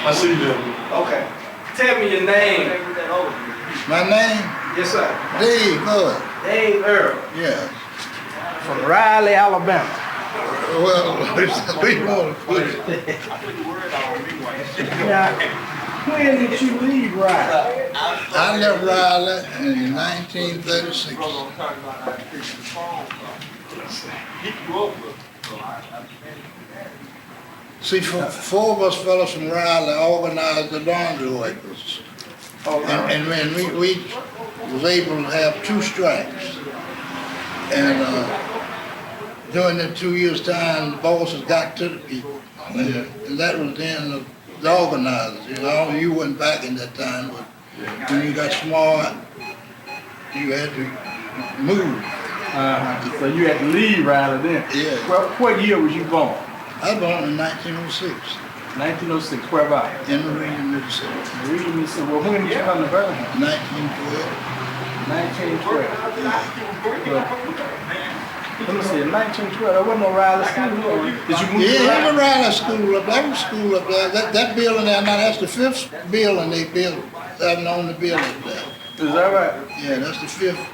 I see them. Okay. Tell me your name. My name? Yes, sir. Dave Earle. Dave Earle. Yeah. From Riley, Alabama. Well, we want to put it. Now, when did you leave Riley? I left Riley in 1936. See, four of us fellows from Riley organized the laundry workers. And when we was able to have 2 strikes. And during the 2 years' time, the bosses got to the people. And that was the end of the organizers. You know, you wasn't back in that time, but when you got smart, you had to move. So you had to leave Riley then? Yeah. Well, what year was you born? I was born in 1906. 1906, where about? In Meridian, Mississippi. Meridian, Mississippi. Well, when did you come to Birmingham? 1912. 1912. Well, let me see, in 1912, there wasn't no Riley School. Did you move to Yeah, Riley? there was Riley School up there. There was school up there. That building there, now that's the 5th building they built. I've known the building up there. Is that right? Yeah, that's the 5th.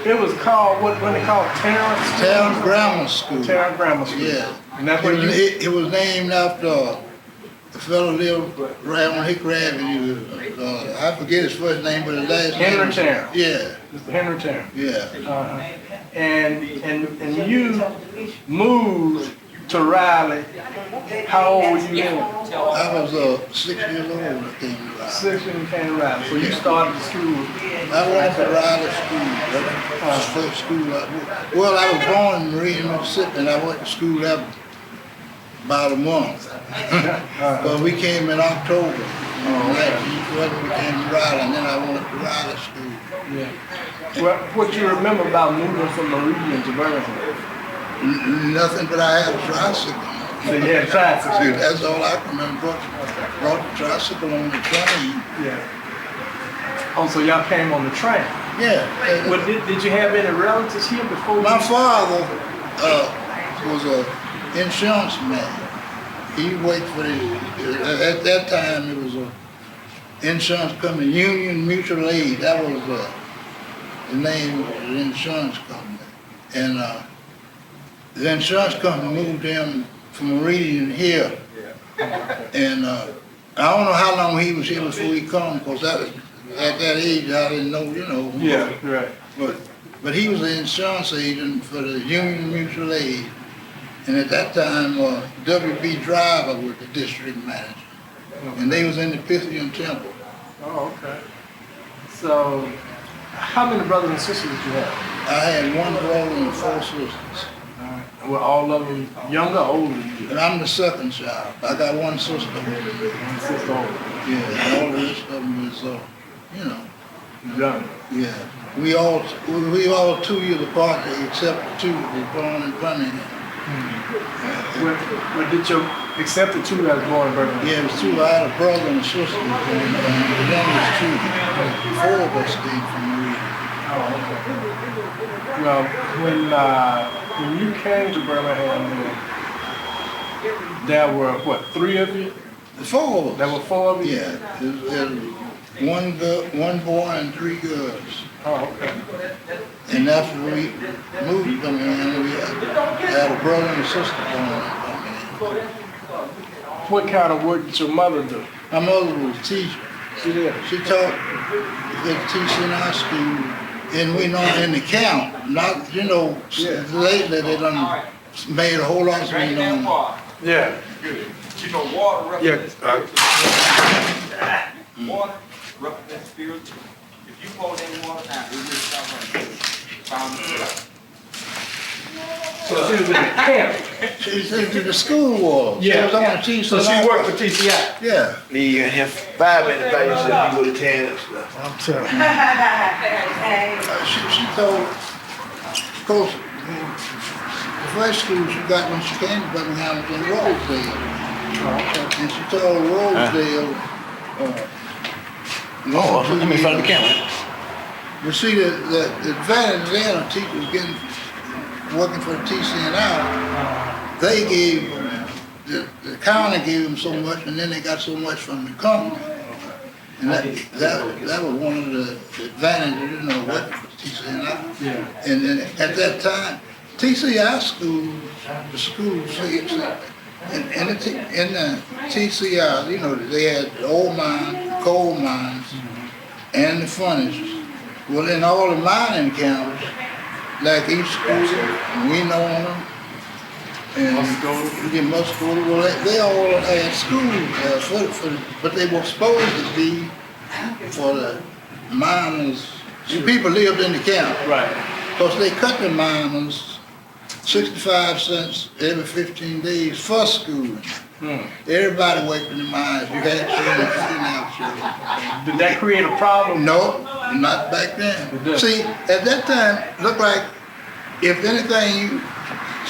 It was called, what they called Terrence? Terrence Grammar School. Terrence Grammar School. Yeah. And that's where you... It was named after a fellow lived right on Hickory Avenue. I forget his first name, but his last name. Henry Terrence. Yeah. Mr. Henry Terrence. Yeah. And you moved to Riley. How old were you then? I was 6 years old when I came to Riley. 6 when you came to Riley. So you started the school. I went to Riley School. That was the first school I went. Well, I was born in Meridian, Mississippi, and I went to school there about a month. But we came in October. 1912 we came to Riley, and then I went to Riley School. Yeah. Well, what you remember about moving from Meridian to Birmingham? Nothing but I had a tricycle. So you had a tricycle? See, that's all I can remember. Brought the tricycle on the train. Yeah. Oh, so y'all came on the train? Yeah. Well, did you have any relatives here before? My father was an insurance man. He worked for at that time it was a insurance company, Union Mutual Aid. That was the name of the insurance company. And the insurance company moved him from Meridian here. And I don't know how long he was here before he come, because at that age I didn't know, you know. Yeah, right. But he was an insurance agent for the Union Mutual Aid. And at that time, W.B. Driver was the district manager. And they was in the Pythian Temple. Oh, okay. So, how many brothers and sisters did you have? I had 1 brother and 4 sisters. Were all of them younger or older than you? And I'm the second child. I got 1 sister. 1 sister older. Yeah, all the rest of them is, you know. Younger. Yeah. We all 2 years apart, except the 2 that were born in Birmingham. Well, did you accept the 2 that was born in Birmingham? Yeah, it was 2. I had a brother and a sister, and the youngest 2. 4 of us came from Meridian. Oh, okay. Well, when you came to Birmingham, there were, what, 3 of you? 4 of us. There were 4 of you? Yeah. There was 1 boy and 3 girls. Oh, okay. And after we moved to Birmingham, we had a brother and a sister born in Birmingham. What kind of work did your mother do? My mother was a teacher. She did? She taught teaching in our school, and we know in the camp, not, you know, lately they done made a whole lot of me know. Yeah. Good. You know, water represents water represents spirit. If you pour that water down, it just stop right there. So she was in the camp. She's into the school wall. Yeah. She was on the teacher. So she worked for TCI? Yeah. You can have 5 minutes back, you said you go to 10 and stuff. I'm telling you. She told, of course, the first school she got when she came to Birmingham was in Rosedale. And she told Rosedale, let me front of the camera. You see, the advantage there of teachers working for the TCNI, they gave the county gave them so much, and then they got so much from the company. And that was one of the advantages, you know, what TCI. Yeah. And then at that time, TCI schools, the schools, in the TCI, you know, they had the old mines, coal mines, and the furnaces. Well, in all the mining counties, like East School, Winona, and Muscoda, well, they all had schools, but they were supposed to be for the miners. People lived in the county. Right. Because they cut the miners 65 cents every 15 days for schooling. Everybody worked in the mines. You had children, you didn't have children. Did that create a problem? No, not back then. See, at that time, looked like if anything you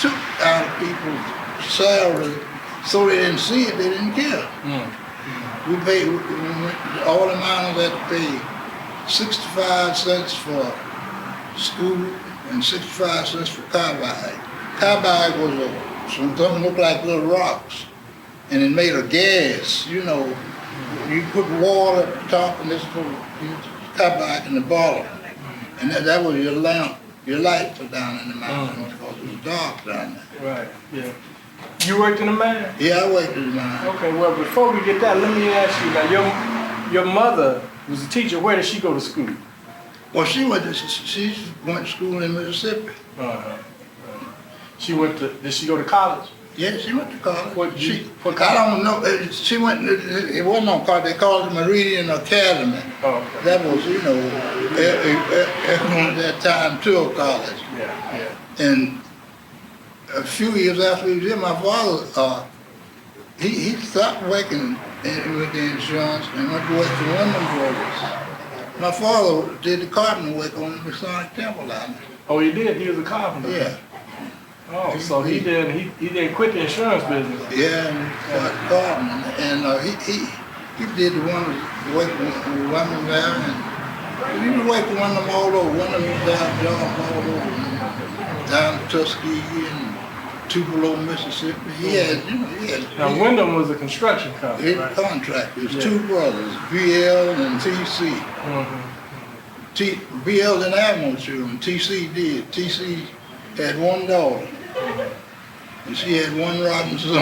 took out of people's salary so they didn't see it, they didn't care. We paid, all the miners had to pay 65 cents for school and 65 cents for carbide. Carbide was something looked like little rocks, and it made a gas. You know, you put water at the top and this carbide in the bottom, and that was your lamp, your light for down in the mountains because it was dark down there. Right. Yeah. You worked in the mine? Yeah, I worked in the mine. Okay. Well, before we get that, let me ask you. Now, your mother was a teacher. Where did she go to school? Well, she went to school in Mississippi. She went to. Did she go to college? Yeah, she went to college. What college? I don't know. She went. It wasn't on college. They called it Meridian Academy. Oh, okay. That was, you know, at that time to a college. Yeah. And a few years after he was here, my father, he stopped working with the insurance and went to work for women brokers. My father did the carpenter work on the Masonic Temple down there. Oh, he did. He was a carpenter. Yeah. Oh, so he didn't quit the insurance business. Yeah, and carpenter, and he did the one work with women there, and he was working one of them all over. One of them down jobs all over, down to Tuskegee and Tupelo, Mississippi. He had. Now, Wyndham was a construction company, His right? contractor. It was two brothers, BL and TC. BL didn't have no children. TC did. TC had one daughter, and she had one rotten son.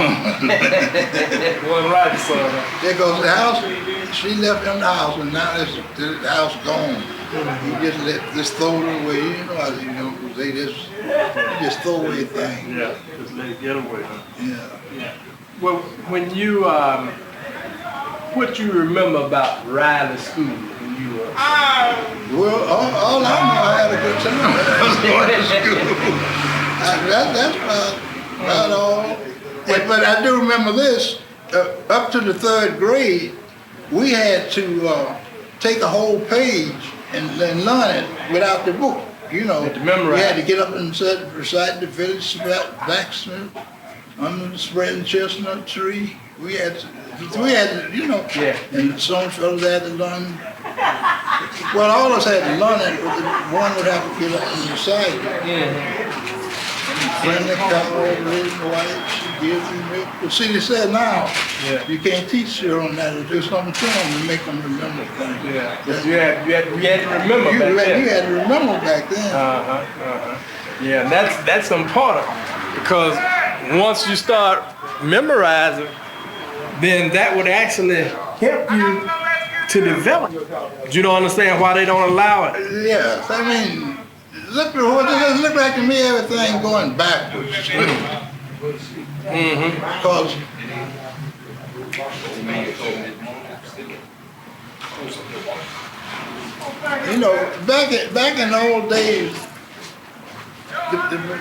One rotten son. There goes the house. She left him the house, and now the house gone. He just throw it away. You know how they do. They just throw away things. Yeah, just let it get away. Huh? Yeah. Well, when you what you remember about Riley School when you were? Well, all I know, I had a good time. I was going to school. That's about all. But I do remember this. Up to the 3rd grade, we had to take a whole page and learn it without the book. You know, we had to get up and recite the village blacksmith under the spreading chestnut tree. We had to, you know, and some fellows had to learn. Well, all of us had to learn it, but one would have to get up and recite it. Friendly cow, red and white, she gives you milk. But see, they said now, you can't teach children that. To do something to them to make them remember things. Yeah, you had to remember back then. You had to remember back then. Yeah, that's important because once you start memorizing, then that would actually help you to develop. You don't understand why they don't allow it. Yes, I mean, look like to me everything going backwards. Because you know, back in the old days,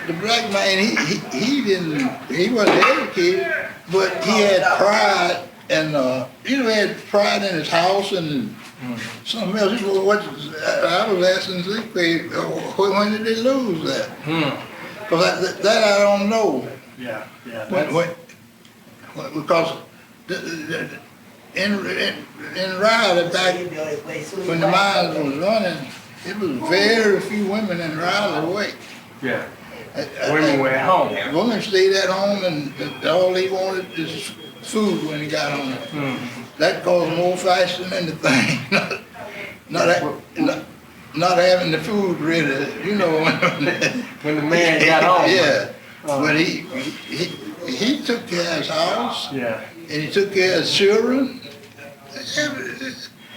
the black man he wasn't educated, but he had pride and he had pride in his house and something else. I was asking Zeke, when did they lose that? Because that I don't know. Yeah. Because in Riley back when the mines was running, it was very few women in Riley work. Yeah. Women were at home. Women stayed at home and all they wanted is food when they got home. That caused more fights than anything. Not having the food ready, you know. When the man got home. Yeah, but he took care of his house. Yeah. And he took care of his children.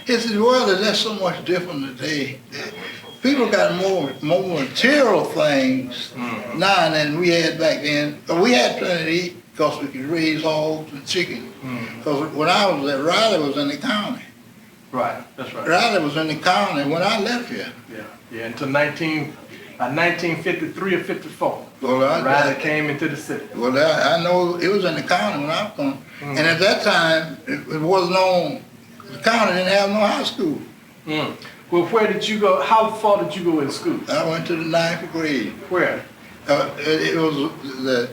His world is just so much different today. People got more material things now than we had back then. But we had plenty to eat because we could raise hogs and chicken. Because when I was there, Riley was in the county. Right, that's right. Riley was in the county when I left here. Yeah, until 1953 or 54. Well, Riley came into the city. Well, I know it was in the county when I was coming. And at that time, it wasn't on, the county didn't have no high school. Well, where did you go? How far did you go in school? I went to the 9th grade. Where? It was the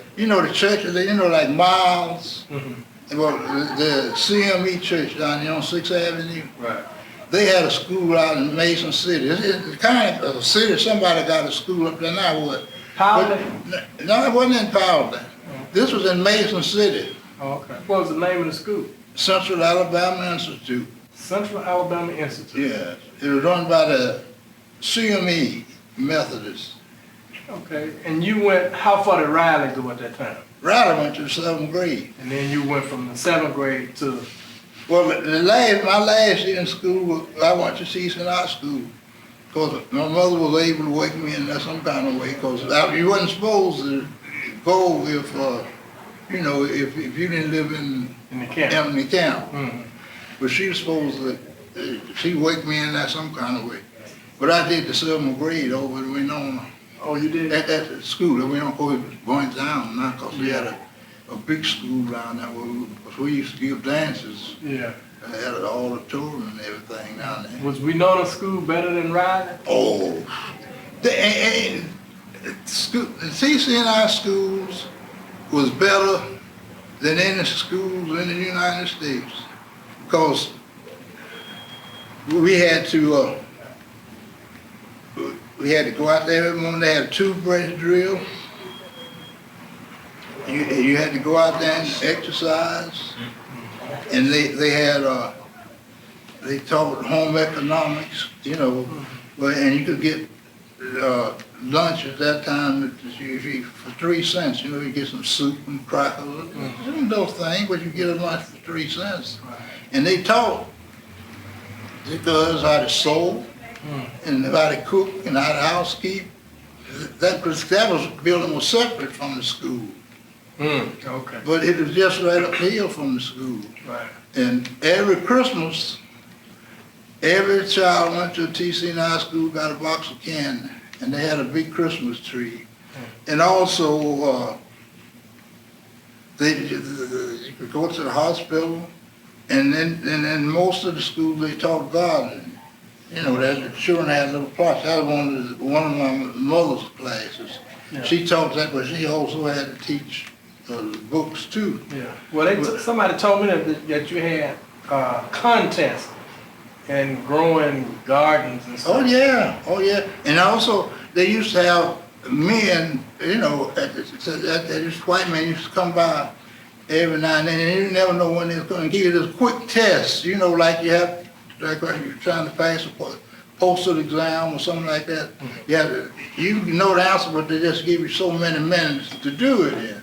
churches, like Miles, well, the CME church down here on 6th Avenue. Right. They had a school out in Mason City. It's kind of a city, somebody got a school up there now, what? Powder? No, it wasn't in Powder. This was in Mason City. Oh, okay. What was the name of the school? Central Alabama Institute. Central Alabama Institute. Yes. It was run by the CME Methodists. Okay. And you went, how far did Riley go at that time? Riley went to the 7th grade. And then you went from the 7th grade to... Well, my last year in school, I went to Season High School. Because my mother was able to wake me in some kind of way. Because you wasn't supposed to go if you didn't live in the camp. In the camp. But she was supposed to, she wake me in some kind of way. But I did the 7th grade over at Winona. Oh, you did? At the school, we don't go going down now because we had a big school down there where we used to give dances. Yeah. Had an auditorium and everything down there. Was Winona School better than Riley? Oh, the CCNI schools was better than any schools in the United States because we had to go out there every morning. They had a toothbrush drill. You had to go out there and exercise. And they taught home economics, and you could get lunch at that time for 3 cents. You get some soup and crackers, those things, but you get a lunch for 3 cents. And they taught the girls how to sew, and how to cook, and how to housekeep. That building was separate from the school. Okay. But it was just right up the hill from the school. Right. And every Christmas, every child went to a TC High School, got a box of candy, and they had a big Christmas tree. And also, you could go to the hospital, and then most of the schools they taught gardening. That the children had little plots. That was one of my mother's classes. Yeah. She taught that, but she also had to teach books too. Yeah. Well, somebody told me that you had contests and growing gardens and stuff. Oh yeah. And also they used to have men, this white man used to come by every now and then, and you never know when they're going to give you this quick test. Like you have. Like when you're trying to pass a postal exam or something like that, you know the answer, but they just give you so many minutes to do it in.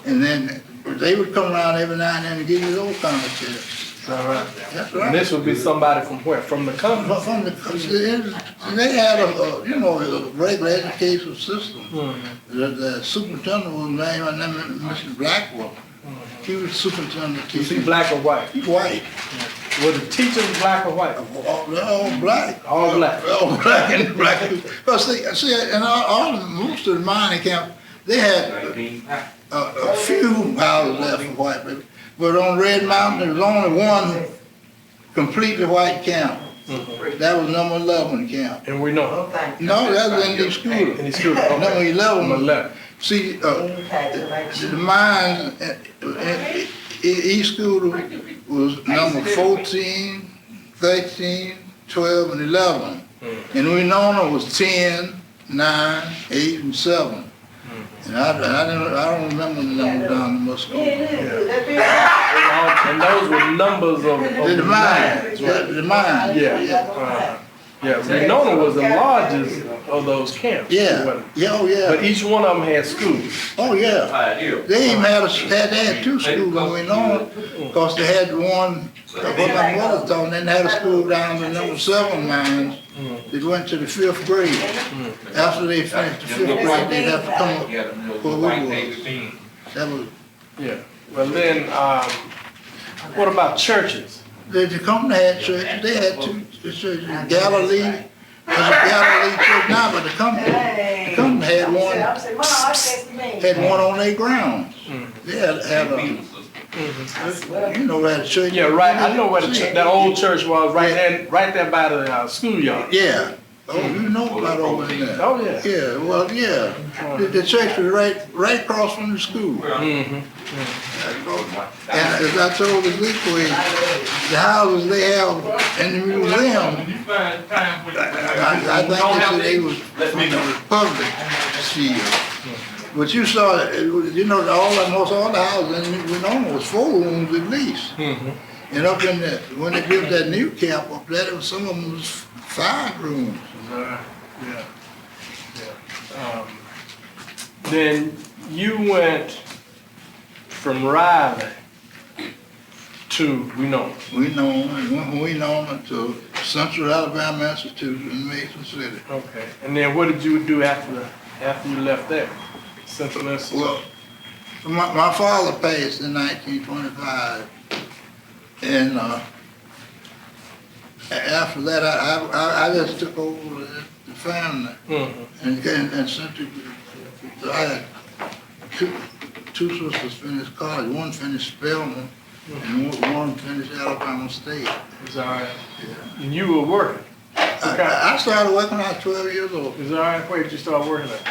And then they would come around every now and then and give you those kind of tests. All right. That's right. And this would be somebody from where? From the company? They had a regular educational system. The superintendent was named Mr. Blackwell. He was superintendent. Was he black or white? He white. Were the teachers black or white? All black. All black. All black and black. Because see, and most of the mining camp, they had a few houses left for white people. But on Red Mountain, there was only one completely white camp. That was number 11 camp. And we know. No, that was in the school. In the school. Okay. Number 11. Number 11. See, the mines, each school was number 14, 13, 12, and 11. And Winona was 10, 9, 8, and 7. And I don't remember the numbers down in Muscatine. And those were numbers of The mines, the mines. Yeah. Yeah, Winona was the largest of those camps. Yeah, oh yeah. But each one of them had schools. Oh yeah. They even had 2 schools going on, because they had one, what my mother taught, and then had a school down in number 7 mines. They went to the 5th grade. After they finished the 5th grade, they'd have to come up where we was. That was. Yeah. Well then, what about churches? The company had churches. They had 2 churches. Galilee. There's a Galilee church now, but the company had one on their grounds. They had you know where the church. Yeah, right. I know where that old church was, right there by the schoolyard. Yeah. Oh, you know about over there. Oh yeah. Yeah. Well, yeah. The church was right across from the school. And as I told the Leakway, the houses they have in the museum, I think they was from the public sphere. But you saw, you know, almost all the houses in Winona was 4 rooms at least. And up in the, when they built that new camp up there, some of them was 5 rooms. Yeah. Then you went from Riley to Winona. Winona to Central Alabama Institute in Mason City. Okay. And then what did you do after you left there? Central Institute. Well, my father passed in 1925, and after that I just took over the family, and sent to, I had two sisters finished college. One finished Spelman, and one finished Alabama State. Is that right? Yeah. And you were working? I started working when I was 12 years old. Is that right? Where did you start working at?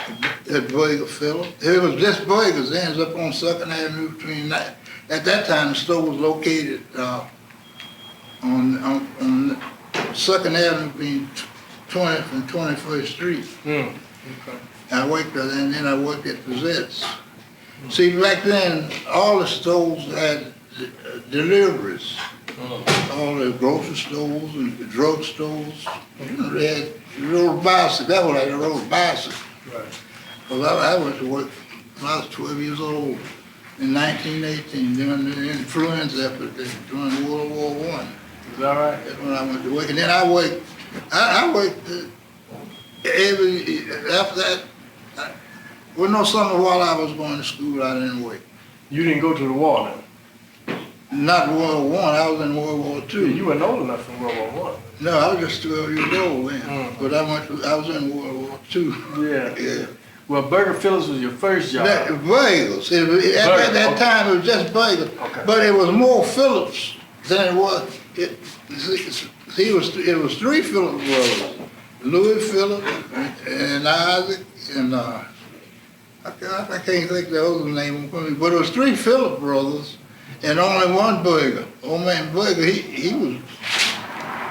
At Burger Phillips. It was just Burgers. It ends up on 2nd Avenue between that. At that time, the store was located on 2nd Avenue between 20th and 21st Street. Okay. I worked there, and then I worked at Pizette's. See, back then, all the stores had deliveries. All the grocery stores and the drug stores. You know, they had rode bicycles. That was like a road bicycle. Right. Well, I went to work when I was 12 years old in 1918 during the influenza epidemic during World War I. Is that right? That's when I went to work. And then I worked after that, well, no summer while I was going to school, I didn't work. You didn't go to the war then? Not World War I was in World War II. You weren't old enough for World War I. No, I was just 12 years old then. But I was in World War II. Yeah. Well, Burger Phillips was your first job. Burgers. At that time, it was just Burgers. Okay. But it was more Phillips than it was. It was 3 Phillips brothers. Louis Phillips and Isaac and I can't think of the other name, but it was 3 Phillips brothers and only 1 Burger. Old man Burger, he was,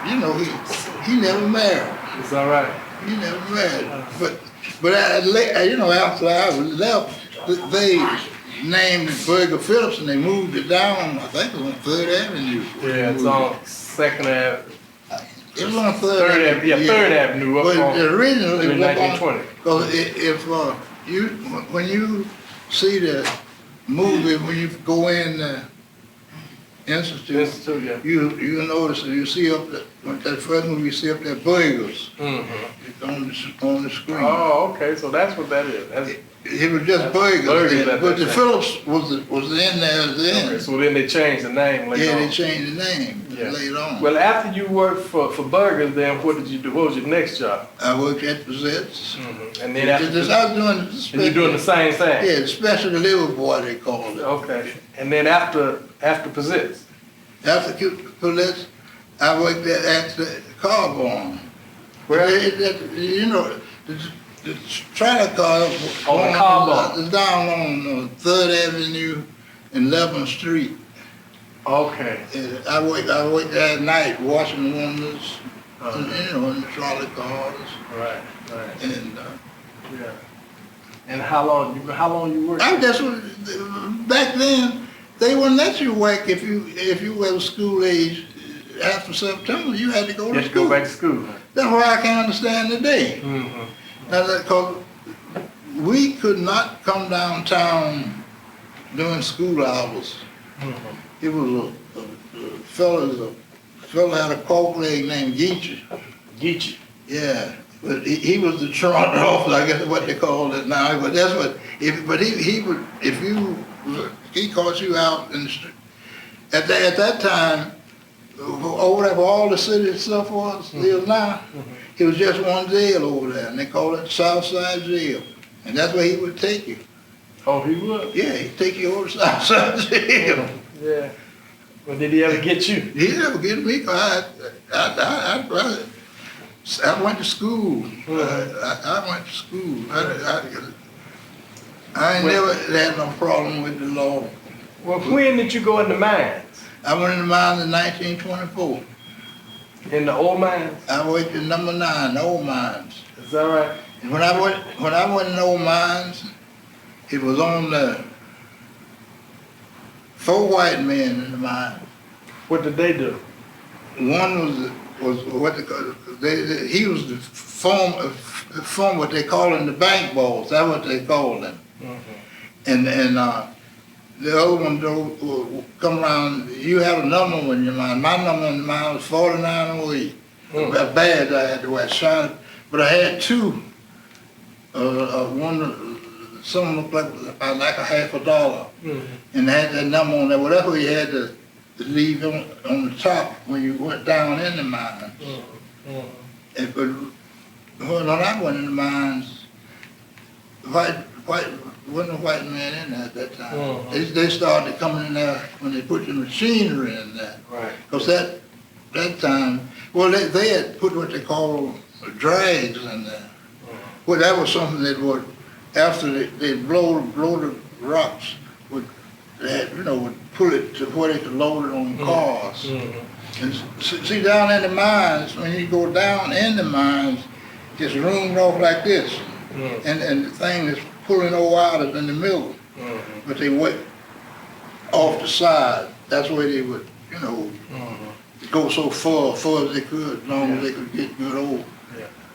you know, he never married. Is that right? He never married. But you know, after I was left, they named it Burger Phillips and they moved it down. I think it was on 3rd Avenue. Yeah, it's on 2nd Avenue. It was on 3rd Avenue. Yeah, 3rd Avenue up but on originally in 1920. Because when you see the movie, when you go in the Institute, yeah. you notice you see up that first movie, you see up there Burgers. It's on the screen. Oh, okay, so that's what that is. It was just Burgers, but the time. Phillips was in there at the end. Okay, so then they changed the name later Yeah, on. they changed the name later on. Well, after you worked for Burgers, then what did you do? What was your next job? I worked at Pizette's. And then after I was doing and you're doing the same thing? Yeah, the special delivery boy, they called it. Okay. And then after Pizette's? After Pizette's, I worked at the car barn. Where? You know, the trailer car On the car barn? is down on 3rd Avenue and 11th Street. Okay. And I worked there at night washing the windows, you know, in the trolley cars. Right. And Yeah. And how long you worked? I just back then they wouldn't let you work if you were school age after September. You had to go You to had to school. go back to school. Huh? That's why I can't understand today. Mm-hmm. Now, because we could not come downtown during school hours. Mm-hmm. It was a fellow had a cork leg named Geechee. Geechee. Yeah, but he was the truant officer, I guess what they call it now. But that's what. He caught you out in the street. At that time, over there where all the city stuff was, is now, it was just one jail over there, and they called it Southside Jail, and that's where he would take you. Oh, he would? Yeah, he'd take you over to Southside Jail. Yeah. Well, did he ever get you? He never get me, 'cause I went to school. I went to school. I ain't never had no problem with the law. Well, when did you go in the mines? I went in the mines in 1924. In the old mines? I worked in number 9, the old mines. Is that right? And when I went in the old mines, it was on the 4 white men in the mine. What did they do? One was what they call, he was the form what they call in the bank balls. That's what they called them. And the other one would come around. You had a number in your mind. My number in mine was 4908. A badge I had to wear, shiny. But I had 2. One, some looked like a half $1, and they had that number on there. Whatever you had to leave on the top when you went down in the mines. But when I went in the mines, wasn't a white man in there at that time. They started coming in there when they put the machinery in there. Right. Because that time, well, they had put what they call drags in there. Well, that was something that would, after they blow the rocks, would pull it to where they could load it on cars. And see, down in the mines, when you go down in the mines, it's roomed off like this. And the thing that's pulling all out is in the middle. But they went off the side. That's where they would, go so far as they could, as long as they could get good old.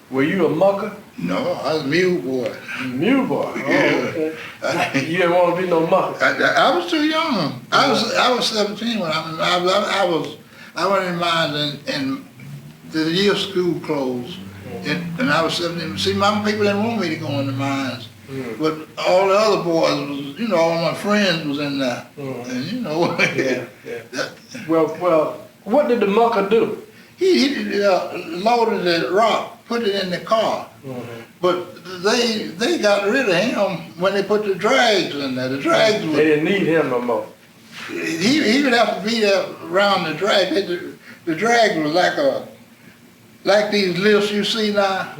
Were you a mucker? No, I was a mule boy. Mule boy? Oh, okay. You didn't want to be no mucker? I was too young. I was 17 when I went in mines and the year school closed. And I was 17. See, my people didn't want me to go in the mines. But all the other boys was, all my friends was in there. And Well, what did the mucker do? He loaded the rock, put it in the car. But they got rid of him when they put the drags in there. The drags They didn't need him no more. He would have to be there around the drag. The drag was like these lifts you see now,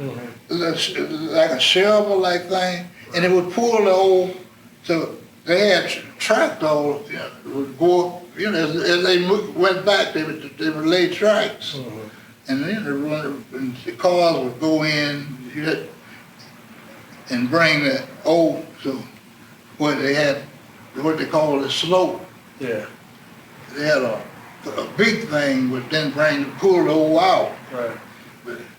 like a shovel-like thing, and it would pull the old. So they had tractors would go up. As they went back, they would lay tracks, and then the cars would go in and bring the old to where they had what they call the slope. Yeah. They had a big thing would then pull the old out. Right.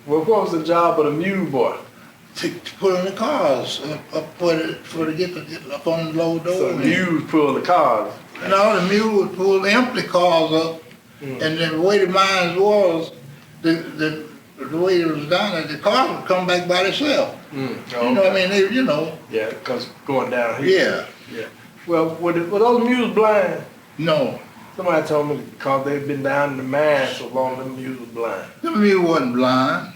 Well, what was the job of the mule boy? To put in the cars up for to get up on the low door. So the mules pull the cars. No, the mule would pull the empty cars up, and the way the mines was, the way it was down there, the cars would come back by themselves. I mean, Yeah, because going down here. Yeah. Well, were those mules blind? No. Somebody told me because they've been down in the mines so long, them mules were blind. The mule wasn't blind.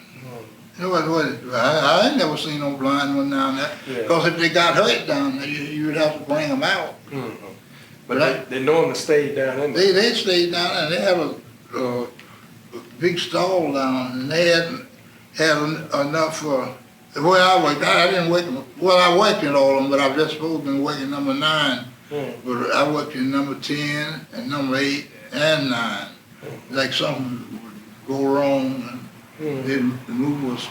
I ain't never seen no blind one down there. Because if they got hurt down there, you would have to bring them out. But they normally stayed down in there. They stayed down there. They had a big stall down, and they had enough for where I worked. I didn't work. Well, I worked in all of them, but I've just supposed to be working number 9. But I worked in number 10 and number 8 and 9. Like something would go wrong, and then the move was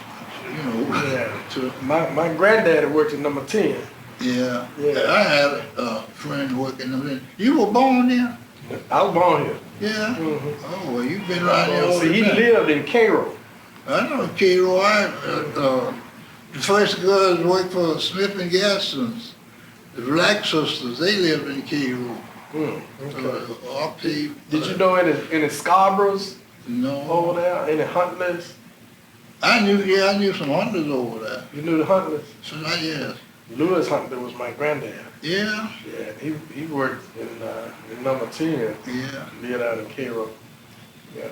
you know, Yeah. to, My granddaddy worked at number 10. yeah. Yeah. I had a friend working there. You were born there? I was born here. Yeah. Mhm. Oh, well, you've been around here all See, the he time. lived in Cairo. I know Cairo. The first girls worked for Smith and Gadsden's. The Black sisters, they lived in Cairo. Okay. Did you know any Scarboroughs No. over there? Any Huntleys? I knew some hunters over there. You knew the Huntleys? So, yes. Louis Huntley was my granddad. Yeah. Yeah, he worked in number 10. Yeah. Lived out in Cairo. Yeah.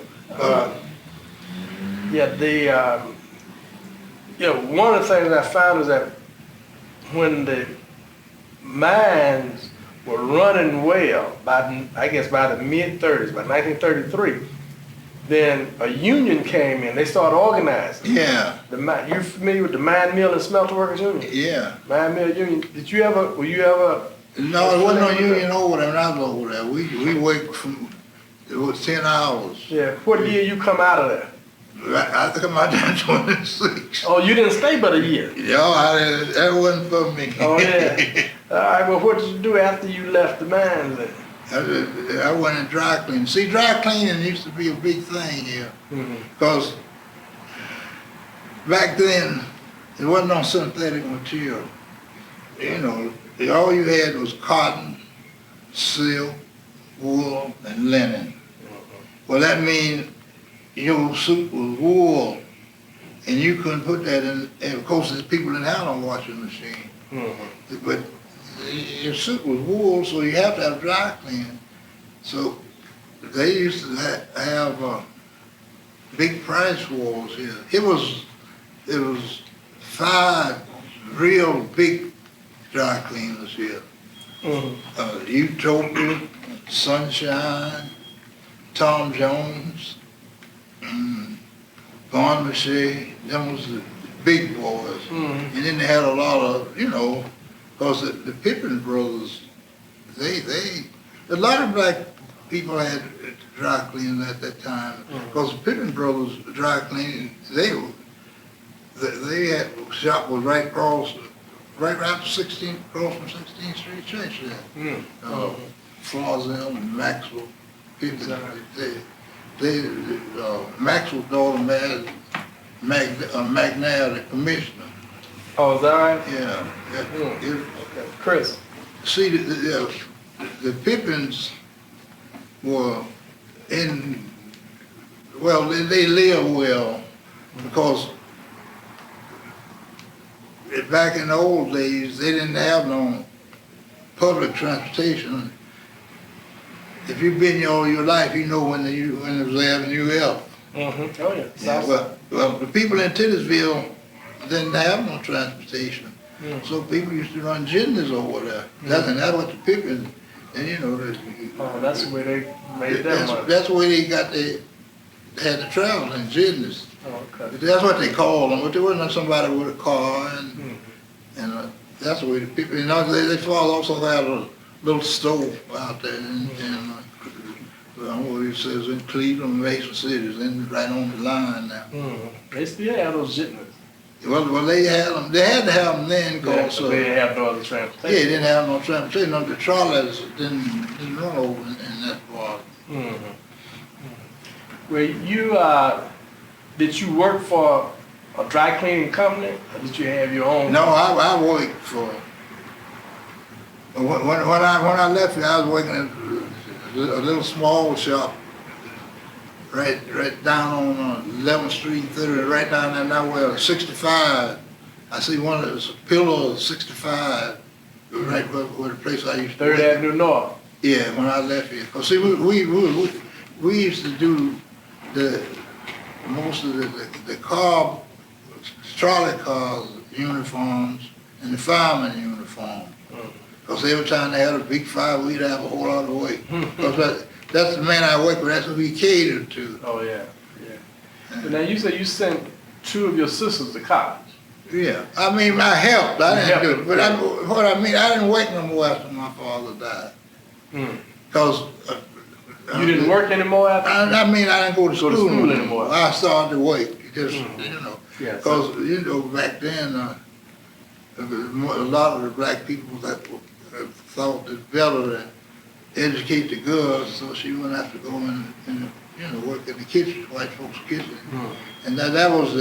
One of the things I found is that when the mines were running well, by the mid-30s, by 1933, then a union came in. They started organizing. Yeah. You familiar with the Mine Mill and Smelter Workers Union? Yeah. Mine Mill Union. Were you ever? No, there wasn't no union over there when I was over there. We worked it was 10 hours. Yeah. What year you come out of there? I think I'm out there 26. Oh, you didn't stay but a year. Yeah, that wasn't for me. Oh, yeah. All right, well, what did you do after you left the mines then? I went in dry cleaning. See, dry cleaning used to be a big thing here. Because back then, there wasn't no synthetic material. You know, all you had was cotton, silk, wool, and linen. Well, that means your suit was wool, and you couldn't put that in, and of course, there's people in have no washing machine. But your suit was wool, so you have to have dry cleaning. So they used to have big price wars here. It was 5 real big dry cleaners here. Utopia, Sunshine, Tom Jones, Bon Maché, them was the big boys. And then they had a lot of, because the Pippin brothers, a lot of black people had dry cleaning at that time. Because the Pippin brothers dry cleaning, they had shop was right across from 16th Street Church there. Flazell and Maxwell. Maxwell's daughter married McNair, the commissioner. Oh, is that right? Yeah. Okay. Chris. See, the Pippins were they lived well because back in the old days, they didn't have no public transportation. If you've been here all your life, you know when it was Avenue F. Oh, yeah. Well, the people in Titusville didn't have no transportation. So people used to run jitneys over there. That's what the Pippins, and that's the way they made their money. that's the way they had the traveling jitneys. Oh, okay. That's what they called them, but there wasn't somebody with a car, and that's the way the people, they also had a little stove out there, what it says in Cleveland, Mason cities, and right on the line now. They still have those jitneys. Well, they had them. They had to have them then, because So they didn't have no other transportation. they didn't have no transportation. The trolleys didn't run over in that part. Well, did you work for a dry cleaning company, or did you have your own? No, I worked for. When I left here, I was working at a little small shop right down on 11th Street, 30, right down there now where 65. I see one of those pillar of 65, right where the place I used to 3rd work. Avenue North. Yeah, when I left here. Cause see, we used to do most of the trolley cars uniforms and the fireman uniform. Because every time they had a big fire, we'd have a whole lot of weight. Because that's the man I work with, that's what we catered to. Oh, yeah. But now you say you sent 2 of your sisters to college. Yeah, I mean, I helped, I didn't do it. But Yeah. I didn't work no more after my father died. Because You didn't work anymore after? I didn't go to school anymore. I started to work, just, Yeah. Because, you know, back then, a lot of the black people that thought it better to educate the girls so she wouldn't have to go and you know, work in the kitchen, white folks' kitchen. And that was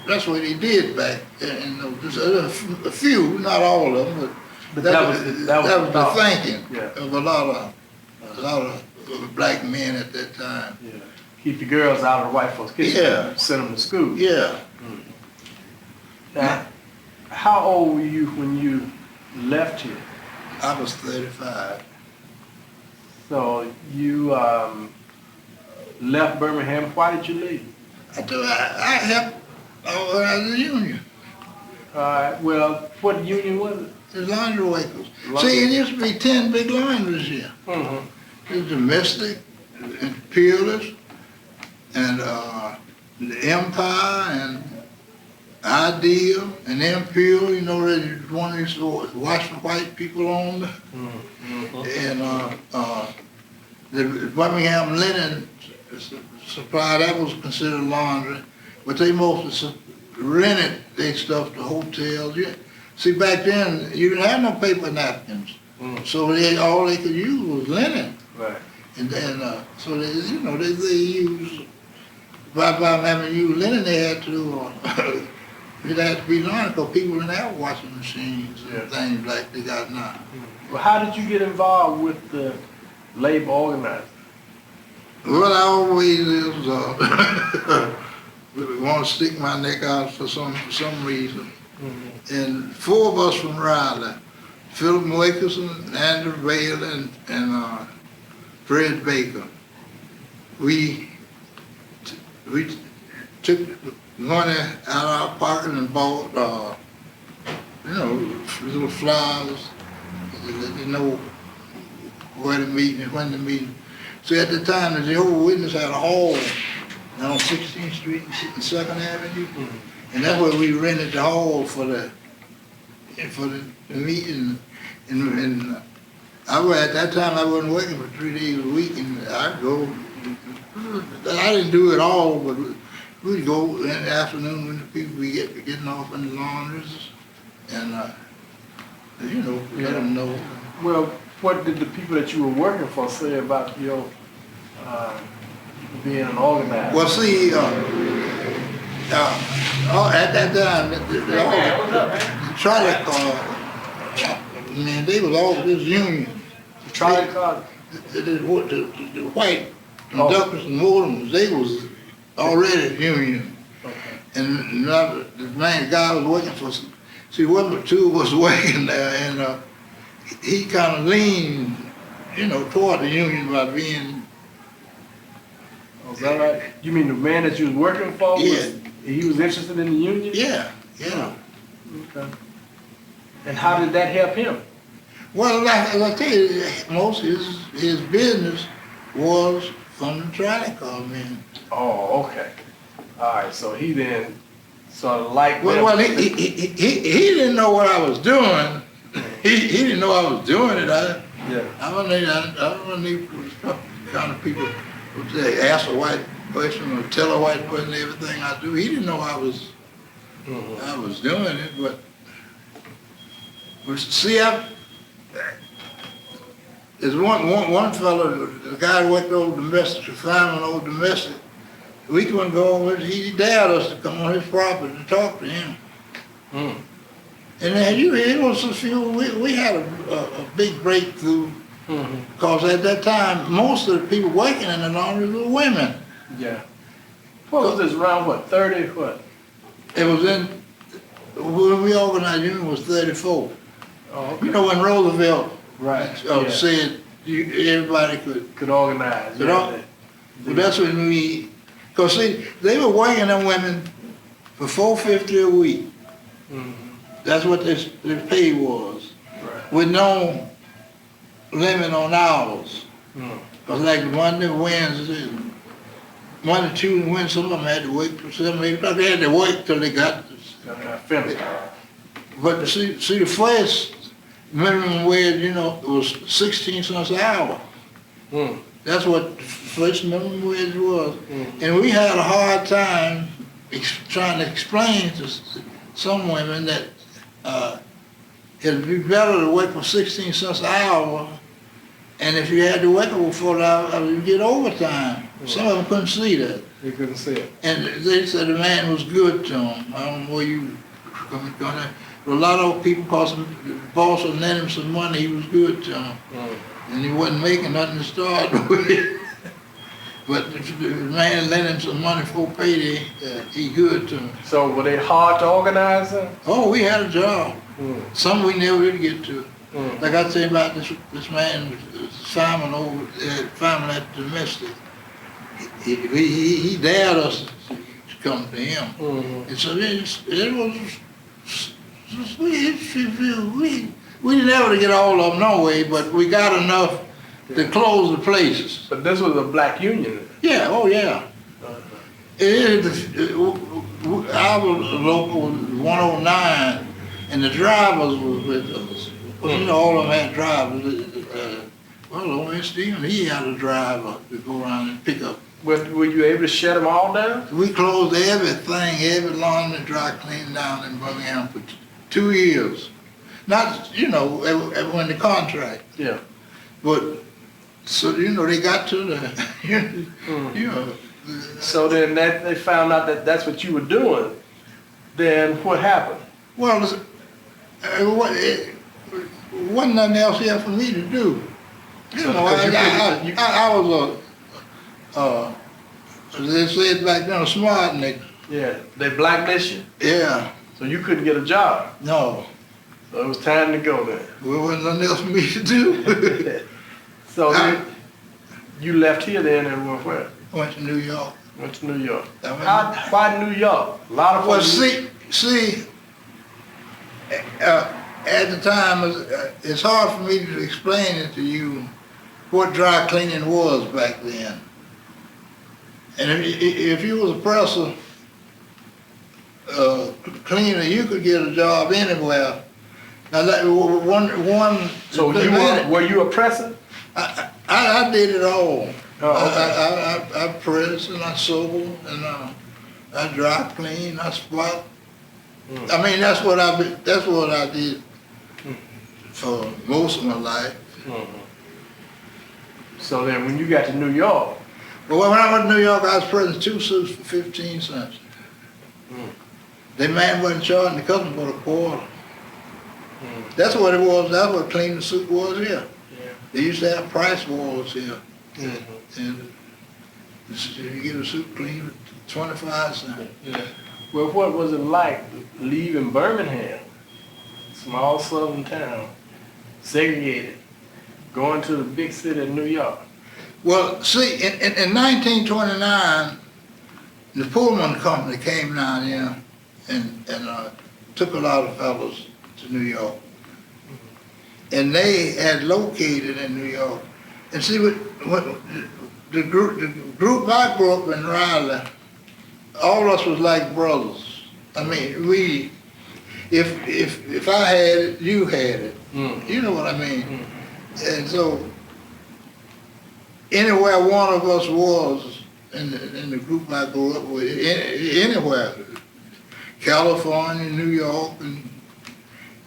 that's what he did back then. There's a few, not all of them, but that was the thinking of a lot of black men at that time. Yeah. Keep the girls out of the white folks' kitchen. Yeah. Send them to school. Yeah. Now, how old were you when you left here? I was 35. So you left Birmingham. Why did you leave? I helped organize the union. Well, what union was it? The laundry workers. See, it used to be 10 big laundries here. There's domestic, and Peerless, and the Empire, and Ideal, and Imperial. You know, there's one of these wash for white people on there. And the Birmingham Linen Supply, that was considered laundry, but they mostly rented their stuff to hotels. See, back then, you didn't have no paper napkins, so all they could use was linen. Right. And then, so they, you know, they used, by having to use linen, they had to, it had to be laundry, because people didn't have washing machines and things like they got now. Well, how did you get involved with the labor organizing? Well, I always want to stick my neck out for some reason. And 4 of us from Raleigh, Philip Wilkerson, Andrew Vale, and Fred Baker, we took money out of our pocket and bought, you know, little flowers, let you know where to meet and when to meet. So at the time, the Jehovah's Witness had a hall on 16th Street and 2nd Avenue, and that's where we rented the hall for the meeting. And at that time, I wasn't working for 3 days a week, and I'd go. I didn't do it all, but we'd go in the afternoon when the people be getting off in the laundries, and you know, let them know. Well, what did the people that you were working for say about your being an organizer? Well, see, at that time, the trolley car, man, they was all this union. The trolley car? The white conductors and modems, they was already union. Okay. And the main guy was working for, see, one or two was working there, and he kind of leaned, you know, toward the union by being. Oh, is that right? You mean the man that you was working for? He was interested in the union? Yeah. Okay. And how did that help him? Well, like I tell you, most of his business was from the trolley car man. Oh, okay. All right, so he then sort of liked Well, he didn't know what I was doing. He didn't know I was doing it. I don't need kind of people who say, ask a white person or tell a white person everything I do. He didn't know I was doing it, but see, there's one fellow, the guy who worked over domestic, the fireman over domestic. We couldn't go over. He dared us to come on his property to talk to him. And then it was a few. We had a big breakthrough because at that time most of the people working in the laundry were women. Yeah. What was this, around what, 30, what? It was when we organized the union was 34. Oh, okay. You know, when Roosevelt said everybody could organize. Well, that's when because see, they were working them women for $4.50 a week. That's what their pay was, with no limit on hours. Because like Monday, Wednesday, Monday, Tuesday, Wednesday, some of them had to wait for 7, 8 o'clock. They had to wait till they got finished. But see, the first minimum wage, you know, was 16 cents an hour. That's what the first minimum wage was. And we had a hard time trying to explain to some women that it'd be better to work for 16 cents an hour, and if you had to work over 40 hours, you'd get overtime. Some of them couldn't see that. You couldn't see it. And they said the man was good to them. I don't know where you gonna. A lot of people, cause the boss had lent him some money, he was good to them. And he wasn't making nothing to start with. But the man lent him some money for payday, he good to him. So were they hard to organize then? Oh, we had a job. Some we never did get to. Like I tell you about this man, Simon at Domestic. He dared us to come to him. And so it was, we didn't ever get all of them no way, but we got enough to close the places. But this was a black union. Yeah, oh yeah. Our local was 109, and the drivers was with us. Well, you know, all of them had drivers. Well, only Stephen, he had a driver to go around and pick up. Were you able to shut them all down? We closed everything, every laundry and dry clean down in Birmingham for 2 years. Not, you know, when the contract. Yeah. But, so, you know, they got to the, you know. So then they found out that that's what you were doing. Then what happened? Well, it wasn't nothing else here for me to do. You So, know, because I was as they said back then, a smart nigga. Yeah, they blacklist you, Yeah, so you couldn't get a job. no, So it was time to go then. there wasn't nothing else for me to do. So you left here then and went where? Went to New York. Went to New York. I Why New York? A lot of Well, folks. see, at the time, it's hard for me to explain it to you what dry cleaning was back then. And if you was a presser, cleaner, you could get a job anywhere. Now that one. So were you a presser? I did it all. Oh, okay. I press and I sew and I dry clean, I spot. I mean, that's what I did for most of my life. So then when you got to New York. But when I went to New York, I was pressing 2 suits for 15 cents. The man wasn't charging the customer but a quarter. That's what it was. That's what cleaning the suit was here. Yeah. They used to have price wars here. And you get a suit cleaned for 25 cents. Yeah. Well, what was it like leaving Birmingham, small southern town, segregated, going to the big city of New York? Well, see, in 1929, the Pullman Company came down here and took a lot of fellows to New York. And they had located in New York. And see, what the group I grew up in, Raleigh, all of us was like brothers. I mean, if I had it, you had it. You know what I mean? And so, anywhere one of us was in the group I grew up with, anywhere, California, New York, and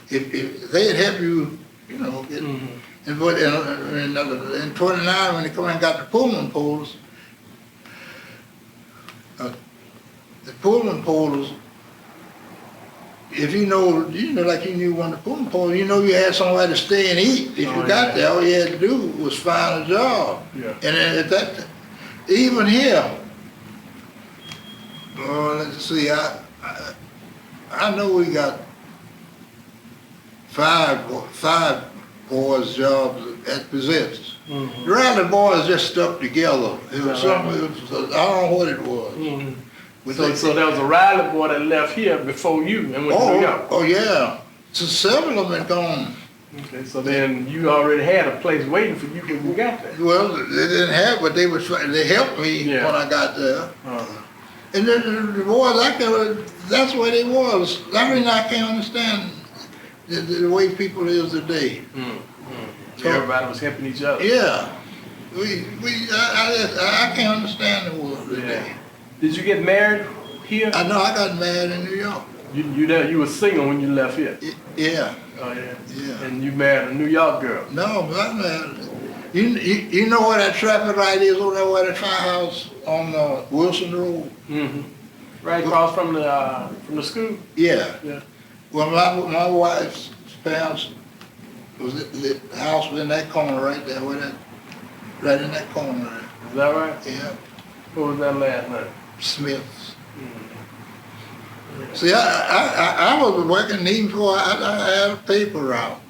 if they'd help you, you know, get, but in 29 when they come and got the Pullman poles, if you know, like you knew one of the Pullman poles, you know you had somewhere to stay and eat. If you got there, all you had to do was find a job. Yeah. And at that, even here, let's see, I know we got five boys' jobs at positions. The Raleigh boys just stuck together. It was something. I don't know what it was. So there was a Riley boy that left here before you and went to New York. Oh yeah. So several of them had gone. Okay, so then you already had a place waiting for you when you got there. Well, they didn't have, but they helped me when I got there. And then the boys, that's where they was. I mean, I can't understand the way people is today. So everybody was helping each other. Yeah. I can't understand the world today. Did you get married here? I know I got married in New York. You were single when you left here? Yeah. Oh, yeah. Yeah. And you married a New York girl? No, but you know where that traffic light is over there, where that firehouse on Wilson Road? Mm-hmm. Right across from the school? Yeah. Yeah. Well, my wife's parents the house was in that corner right there, right in that corner there. Is that right? Yeah. What was that last name? Smith's. See, I was working even before I had a paper route.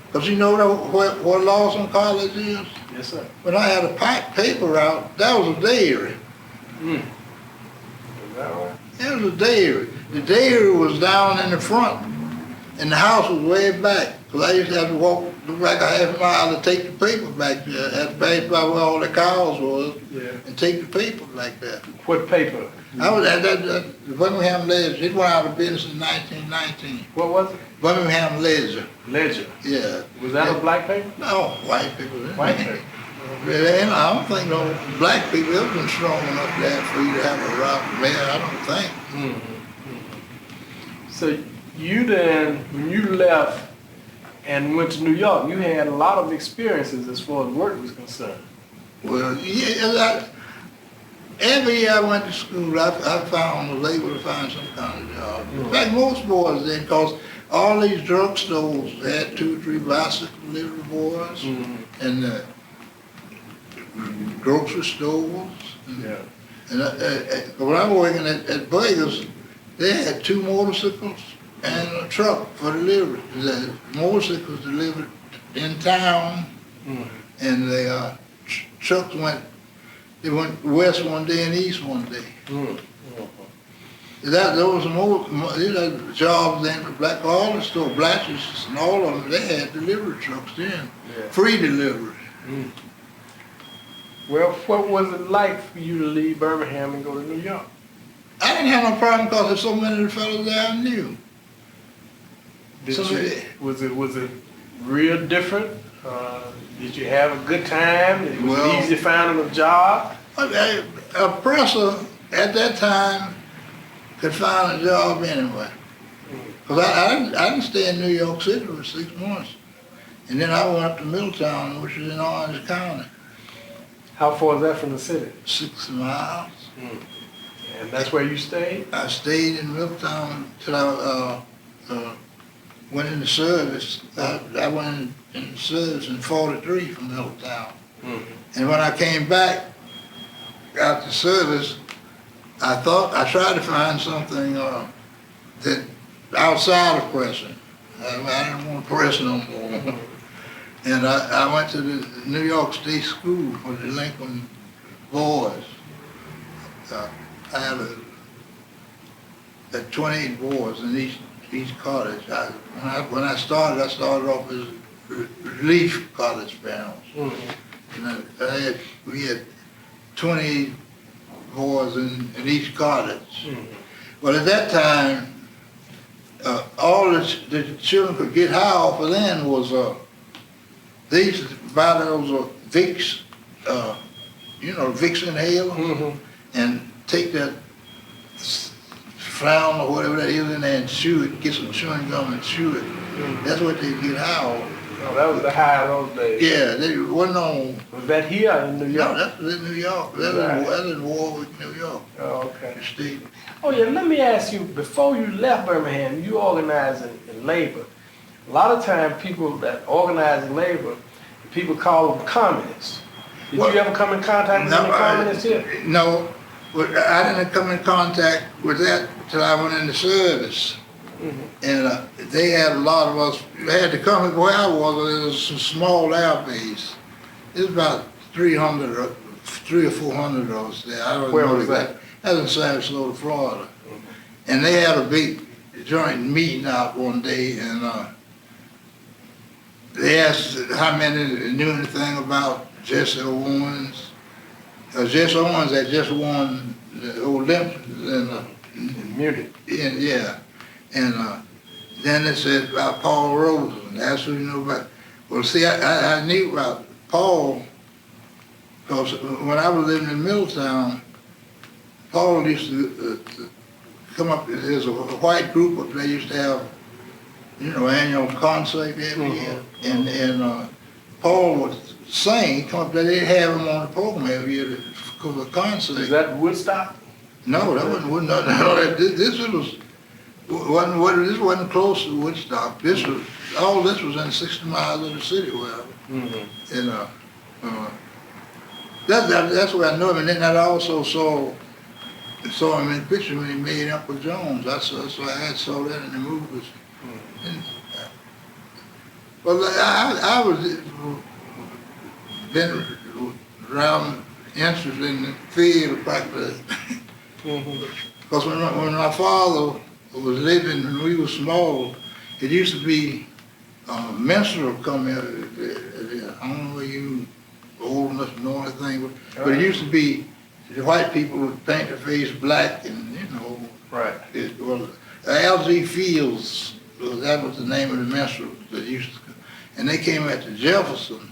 Because you know what Lawson College is? Yes, sir. When I had a paper route, that was a dairy. Is that right? It was a dairy. The dairy was down in the front, and the house was way back. Because I used to have to walk like a half mile to take the paper back there. I had to pass by where all the cows was and take the paper like that. What paper? I was at the Birmingham Ledger. It went out of business in 1919. What was it? Birmingham Ledger. Ledger. Yeah. Was that a black paper? No, white people. White paper. And I don't think no black people have been strong enough there for you to have a route there. I don't think. So you then, when you left and went to New York, you had a lot of experiences as far as work was concerned. Well, yeah, every year I went to school, I was able to find some kind of job. In fact, most boys did, because all these drugstores had 2 or 3 bicycle delivery boys, and grocery stores. And when I was working at Burgers, they had 2 motorcycles and a truck for delivery. The motorcycles delivered in town, and the trucks went west one day and east one day. Those were jobs then for black, all the store, Blatches and all of them, they had delivery trucks then, free delivery. Well, what was it like for you to leave Birmingham and go to New York? I didn't have no problem because there's so many of the fellows there I knew. Was it real different? Did you have a good time? Was it easy finding a job? A presser at that time could find a job anyway. Because I didn't stay in New York City for 6 months. And then I went up to Middletown, which is in Orange County. How far is that from the city? 6 miles. And that's where you stayed? I stayed in Middletown till I went into service. I went into service in 43 from Middletown. And when I came back after service, I tried to find something that outside of pressing. I didn't want to press no more. And I went to the New York State School for the Lincoln boys. I had 28 boys in each college. When I started off as relief college parents. And we had 28 boys in each college. Well, at that time, all the children could get high off of then was they used to buy those Vicks, Vicks inhaler, and take that frown or whatever that is in there and chew it, get some chewing gum and chew it. That's what they get high off. Oh, that was the high of those days. Yeah, they wasn't on. Was that here in New York? No, that was in New York. That was in Warwick, New York. Oh, okay. The state. Oh yeah, let me ask you, before you left Birmingham, you organized in labor. A lot of times people that organize in labor, people call them communists. Did you ever come in contact with any communists here? No, I didn't come in contact with that till I went into service. And they had a lot of us, they had to come where I was, it was a small air base. It was about 300 or 400 of us there. I don't Where know was that? That was in Sarasota, Florida. And they had a big joint meeting out one day, and they asked how many knew anything about Jesse Owens. Jesse Owens had just won the Olympics in Munich. Yeah. And then they said about Paul Rosen. That's who you know about. Well, see, I knew about Paul because when I was living in Middletown, Paul used to come up, there's a white group up there used to have, annual concert every year. And Paul would sing, he'd come up there, they'd have him on the program every year for the concert. Is that Woodstock? No, that wasn't this wasn't close to Woodstock. All this was in 60 miles of the city, well. And that's where I know him. And then I also saw him in the picture when he made Uncle Jones. I saw that in the movies. And, well, I was been around interested in the theater practice. Because when my father was living, when we were small, it used to be minstrel come here. I don't know whether you old enough to know anything, but it used to be the white people would paint their face black, and Right. it was L.G. Fields. That was the name of the minstrel that used to come. And they came at the Jefferson.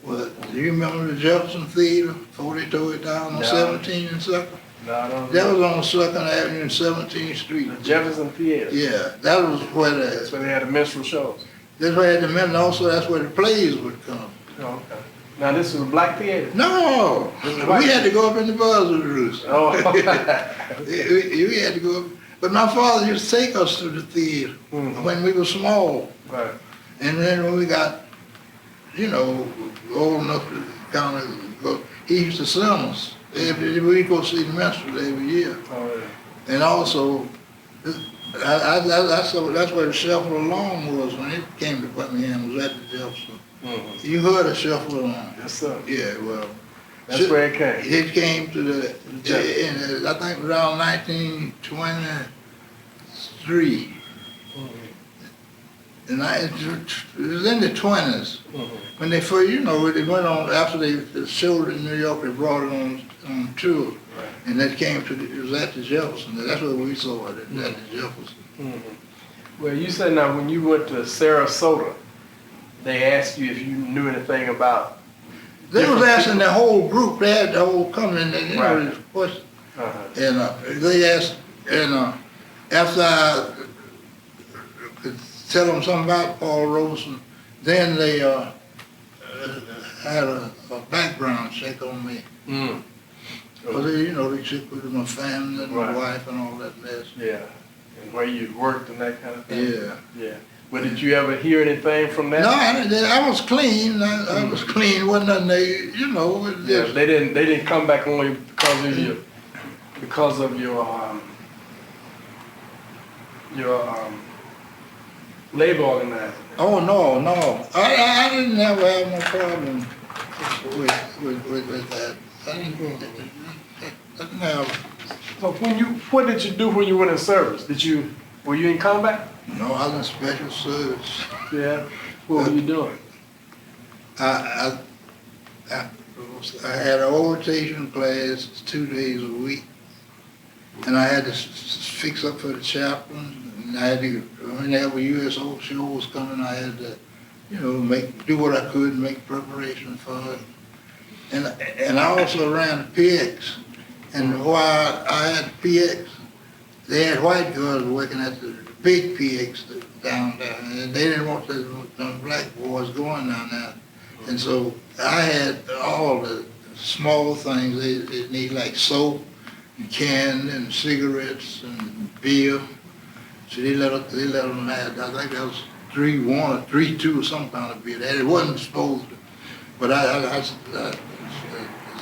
Well, do you remember the Jefferson Theater before they tore it down on 17 and Second? No, I don't That know. was on 2nd Avenue and 17th Street. The Jefferson Theater. Yeah, that was where That's where they had the minstrel shows. that's where the men, also that's where the plays would come. Oh, okay. Now this was a black theater. No, This is we white. had to go up in the buzzard roost. Oh. we had to go up. But my father used to take us to the theater when we were small. Right. And then when we got, old enough to kind of go, he used to send us. We'd go see the minstrel every year. Oh yeah. And also, that's where the Shuffle Along was when it came to Birmingham, was at the Jefferson. You heard of Shuffle Along? Yes, sir. Yeah, well. That's where it came. It came to I think around 1923. And it was in the 20s. When they first, they went on, after they showed it in New York, they brought it on tour. Right. And it came to, it was at the Jefferson. That's where we saw it, at the Jefferson. Well, you said now when you went to Sarasota, they asked you if you knew anything about. They was asking the whole group, they had the whole company, and Right. this question. Uh-huh. And they asked, and after I could tell them something about Paul Robeson, then they had a background check on me. Because they checked with my family and my Right. wife and all that mess. Yeah. And where you worked and that kind of thing. Yeah. Yeah. But did you ever hear anything from that? No, I was clean. I was clean. Wasn't nothing they, it Yeah, just, they didn't come back on you because of your labor organizing. oh, no. I didn't ever have no problem with that. I didn't have, So what did you do when you went in service? Were you in combat? no, I was in special service. Yeah. What were you doing? I had an orientation class 2 days a week, and I had to fix up for the chaplain. And I had to, whenever USO show was coming, I had to, do what I could, make preparation for it. And I also ran the PX. And while I had PX, they had white girls working at the big PX down there, and they didn't want the black boys going down there. And so I had all the small things they need, like soap and candy and cigarettes and beer. So they let them have, I think that was 3-1 or 3-2 or some kind of beer. It wasn't supposed to, but I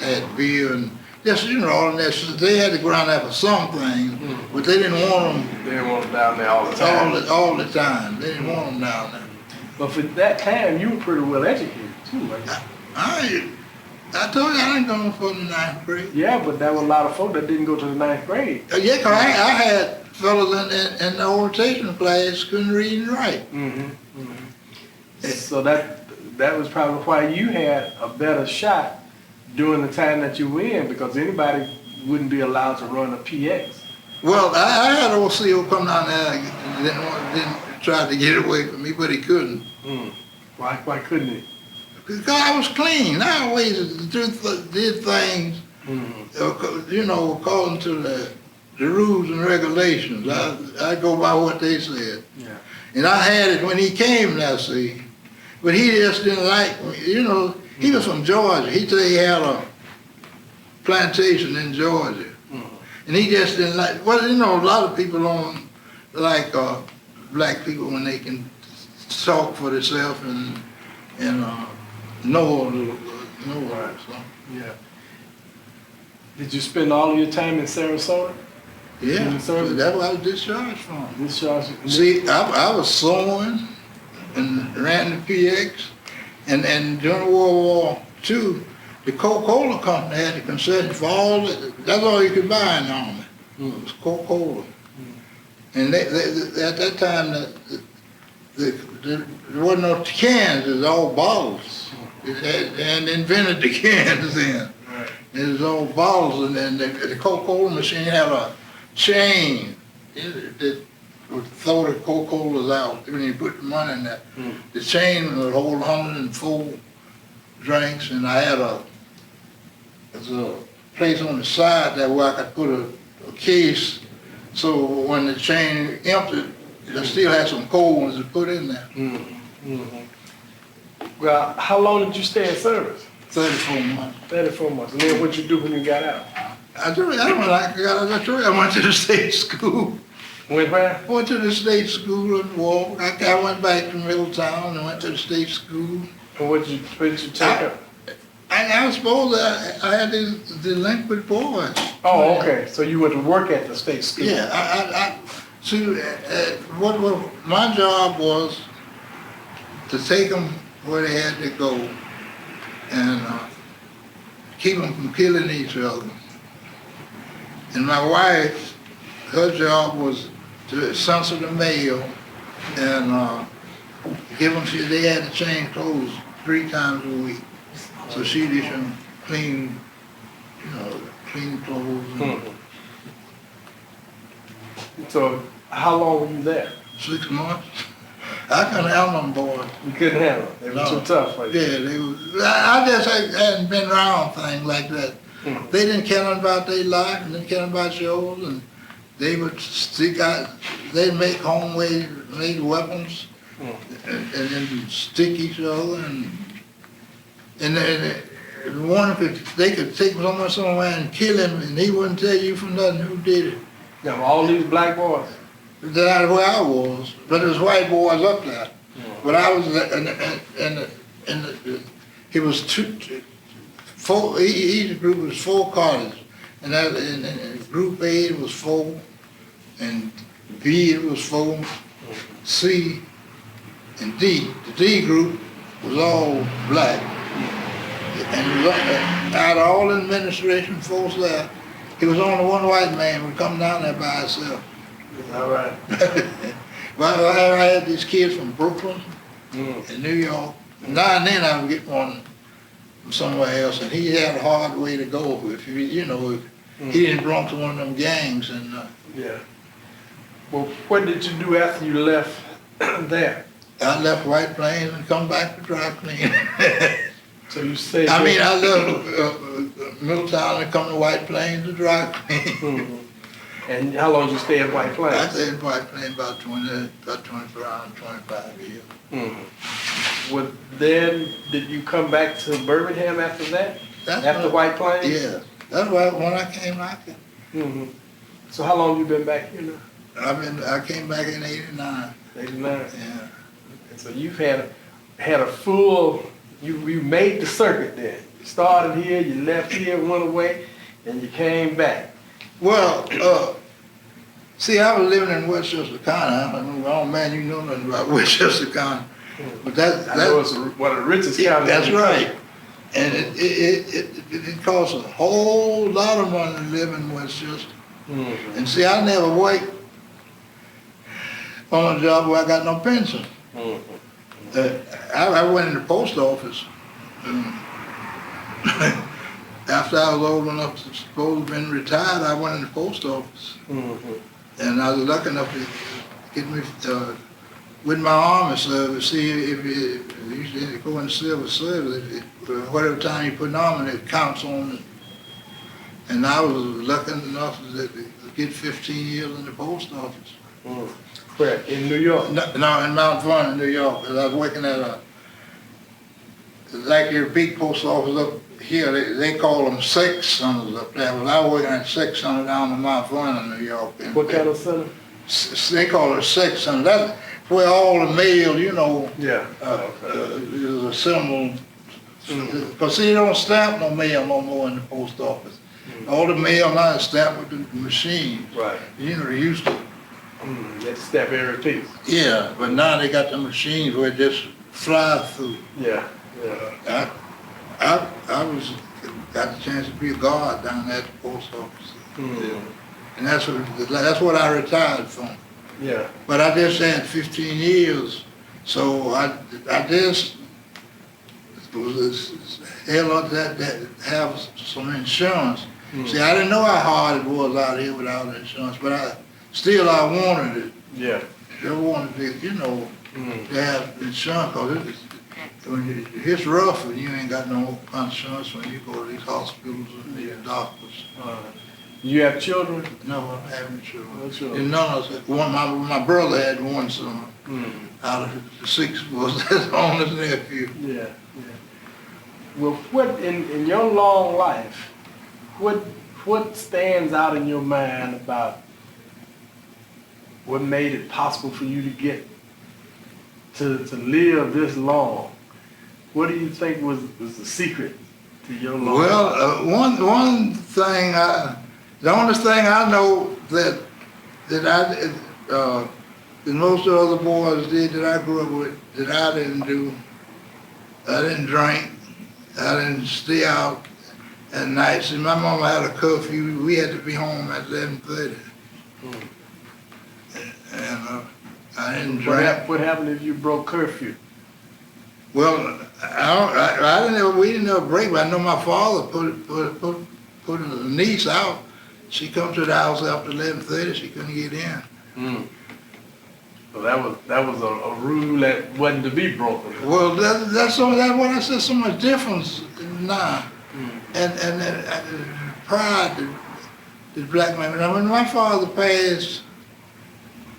had beer and just, all in there. So they had to go around there for some things, but they didn't want them They didn't want them down there all the time. all the time. They didn't want them down there. But for that time, you were pretty well educated too, weren't you? I told you I didn't go for the 9th grade. Yeah, but there were a lot of folk that didn't go to the 9th grade. Yeah, 'cause I had fellows in the orientation class couldn't read and write. So that was probably why you had a better shot during the time that you were in, because anybody wouldn't be allowed to run a PX. Well, I had an OCO come down there and didn't try to get away from me, but he couldn't. Why couldn't he? Because I was clean. I always did things You know, according to the rules and regulations. I go by what they said. Yeah. And I had it when he came now, see. But he just didn't like me. You know, he was from Georgia. He said he had a plantation in Georgia. And he just didn't like, well, you know, a lot of people don't like black people when they can talk for themselves and know a little, know so. Yeah. Did you spend all of your time in Sarasota? Yeah, In the service? that's where I was discharged from. Discharge? See, I was sewing and ran the PX, and during World War II, the Coca-Cola company had the concession for all, that's all you could buy in the Army, it was Coca-Cola. And they, at that time, there wasn't no cans, it was all bottles. They hadn't invented the cans then. Right. It was all bottles, and then the Coca-Cola machine had a chain that would throw the Coca-Colas out when you put the money in that. The chain would hold 104 drinks, and I had there's a place on the side there where I could put a case, so when the chain emptied, I still had some cold ones to put in there. Well, how long did you stay in service? 34 months. 34 months. And then what you do when you got out? I went to the state school. Went where? I went to the state school in Warwick. I went back to Middletown and went to the state school. And what did you take up? I suppose I had these delinquent boys. Oh, okay. So you went to work at the state school? Yeah, see, what my job was to take them where they had to go and keep them from killing each other. And my wife, her job was to censor the mail and give them, they had to change clothes 3 times a week. So she did some clean, clean clothes. So how long were you there? 6 months. I couldn't handle them boys. You couldn't handle it. They were too tough. Like Yeah, they was. I just hadn't been around things like that. They didn't care nothing about their life, and didn't care nothing about yours, and they would stick out. They'd make homemade weapons, and then stick each other, and one they could take somewhere and kill him, and he wouldn't tell you from nothing who did it. Yeah, all these black boys. That's where I was, but there was white boys up there. But I was it was four. Each group was 4 colleges, and group A it was 4, and B it was 4, C and D. The D group was all black, and out of all the administration folks there, it was only one white man would come down there by himself. All right. Well, I had these kids from Brooklyn and New York. Now and then I would get one from somewhere else, and he had a hard way to go if he didn't belong to one of them gangs. And yeah. Well, what did you do after you left there? I left White Plains and come back to dry clean. So you stayed. I left Middletown and come to White Plains to dry clean. And how long did you stay at White Plains? I stayed in White Plains about 25 years. Well, then did you come back to Birmingham after that? After White Plains? Yeah, that's why when I came out here. So how long you been back here now? I came back in '89. 89. Yeah. And so you've had a full. You made the circuit then. You started here, you left here, went away, and you came back. Well, see, I was living in Westchester County. Oh man, you know nothing about Westchester County, but I know it's one of the richest counties. That's right, and it costs a whole lot of money to live in Westchester. And see, I never worked on a job where I got no pension. I went in the post office. After I was old enough to supposed to have been retired, I went in the post office. And I was lucky enough to get me with my Army service, see if you go in the civil service, whatever time you put an Army, it counts on And I was lucky enough to get 15 years in the post office. Correct. In New York. No, in Mount Vernon, New York. 'Cause I was working at like your big post office up here, they call them sex centers up there. But I was working at sex center down in Mount Vernon, New York. And What kind of center? they call it a sex center. That's where all the mail, you know, Yeah. is assembled. Because see, they don't stamp no mail no more in the post office. All the mail now is stamped with the machine. Right. You know, they used to. Let's stamp every piece. Yeah, but now they got the machines where it just flies through. Yeah. Yeah. I got the chance to be a guard down there at the post office. And that's what I retired from. Yeah. But I just had 15 years, so I just was hell that have some insurance. See, I didn't know how hard it was out here without insurance, but I wanted it. Yeah. I wanted to, you know, to have insurance, because it's rough when you ain't got no insurance when you go to these hospitals and these doctors. You have children? No, I don't have any children. No children. And none of us, my brother had one son. Out of the 6 was his only nephew. Yeah. Well, what in your long life, what stands out in your mind about what made it possible for you to get to live this long? What do you think was the secret to your long life? Well, one thing, the only thing I know that I did, that most of the other boys did that I grew up with, that I didn't do, I didn't drink, I didn't stay out at night. See, my mama had a curfew. We had to be home at 11:30. And I didn't drink. What happened if you broke curfew? Well, we didn't ever break, but I know my father put a niece out. She come to the house after 11:30. She couldn't get in. So that was a rule that wasn't to be broken. Well, that's what I said. So much difference now, and pride that black man. Now, when my father passed,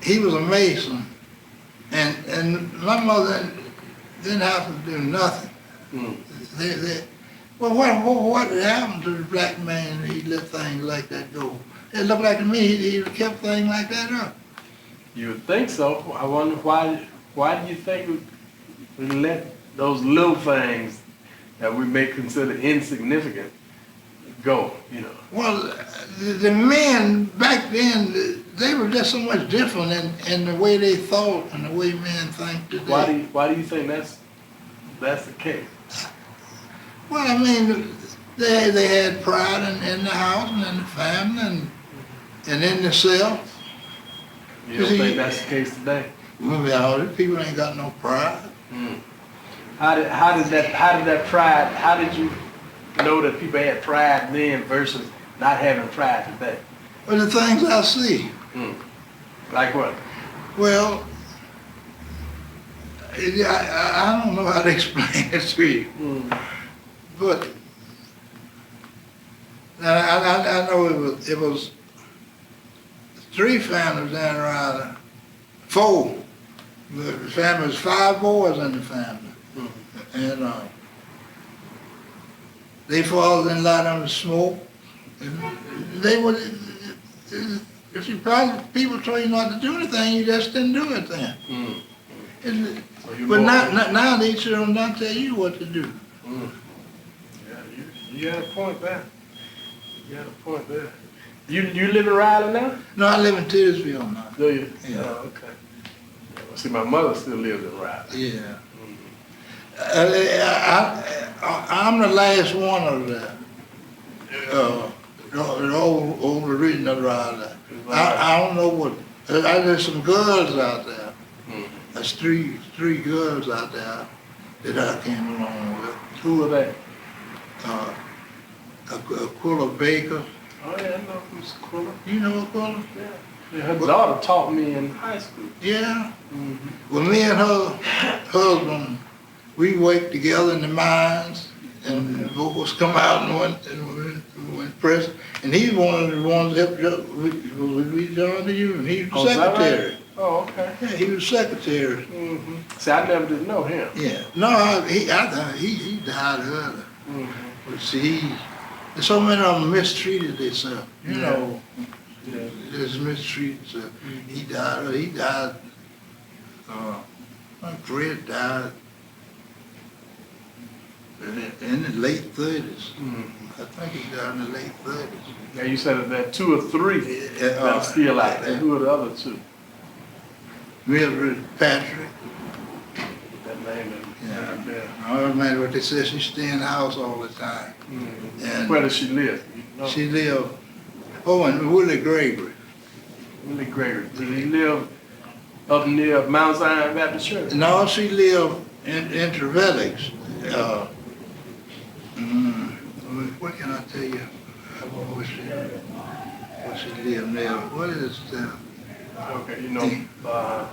he was a Mason, and my mother didn't have to do nothing. Well, what happened to the black man? He let things like that go. It looked like to me he kept things like that up. You would think so. I wonder why do you think we let those little things that we may consider insignificant go, you know? Well, the men back then, they were just so much different in the way they thought and the way men think today. Why do you think that's the case? Well, I mean, they had pride in the house and in the family and in themselves. You don't think that's the case today? Well, all these people ain't got no pride. How did you know that people had pride then versus not having pride today? Well, the things I see. Like what? Well, I don't know how to explain it to you. But I know it was 3 families down around, 4. The family was 5 boys in the family. And they fathers didn't allow them to smoke. And they would, if you probably, people told you not to do anything, you just didn't do it then. But now they children don't tell you what to do. Yeah, you got a point there. You live in Riley now? No, I live in Tittersville now. Do you? Yeah. Oh, okay. Well, see, my mother still lives in Riley. Yeah. I'm the last one of the old original Riley. I don't know what. There's some girls out there. There's three girls out there that I came along with. Who are they? Aquila Baker. Oh yeah, I know who's Aquila. You know Aquila? Yeah. Her daughter taught me in high school. Yeah. Well, me and her husband, we worked together in the mines, and both of us come out and went president, and he's one of the ones that helped with John the Union. He was Oh, is that right? secretary. Oh, okay. Yeah, he was secretary. Mm-hmm. See, I never did know him. Yeah. No, he died early. Mm-hmm. But see, so many of them mistreated themselves. You know, Yeah. just mistreated. So he died. He died. My Fred died in the late 30s. Mm-hmm. I think he died in the late 30s. Now you said that 2 or 3 that are still out there. Who are the other 2? Mildred Patrick. That name. Yeah. I don't remember what they said. She stayed in the house all the time. Mm-hmm. And Where does she live? You know? she lived, in Willie Gregory. Willie Gregory. Did he live up near Mount Zion Baptist Church? No, she lived in Trevellix. What can I tell you? Where she lived there? What is that? Okay, you know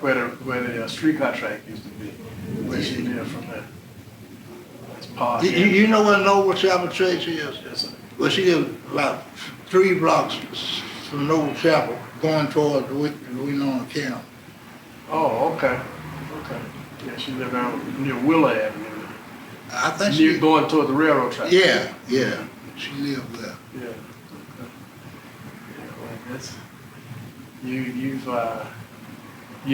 where the streetcar track used to be. Where she lived from there. That's part. You know where Noble Chapel Church is? Yes, sir. Well, she lived about 3 blocks from Noble Chapel, going toward the Winona Camp. Oh, okay. Okay. Yeah, she lived down near Willow Avenue. I think Near going toward the railroad track. Yeah. She lived there. Yeah. Okay. Yeah, well, that's, you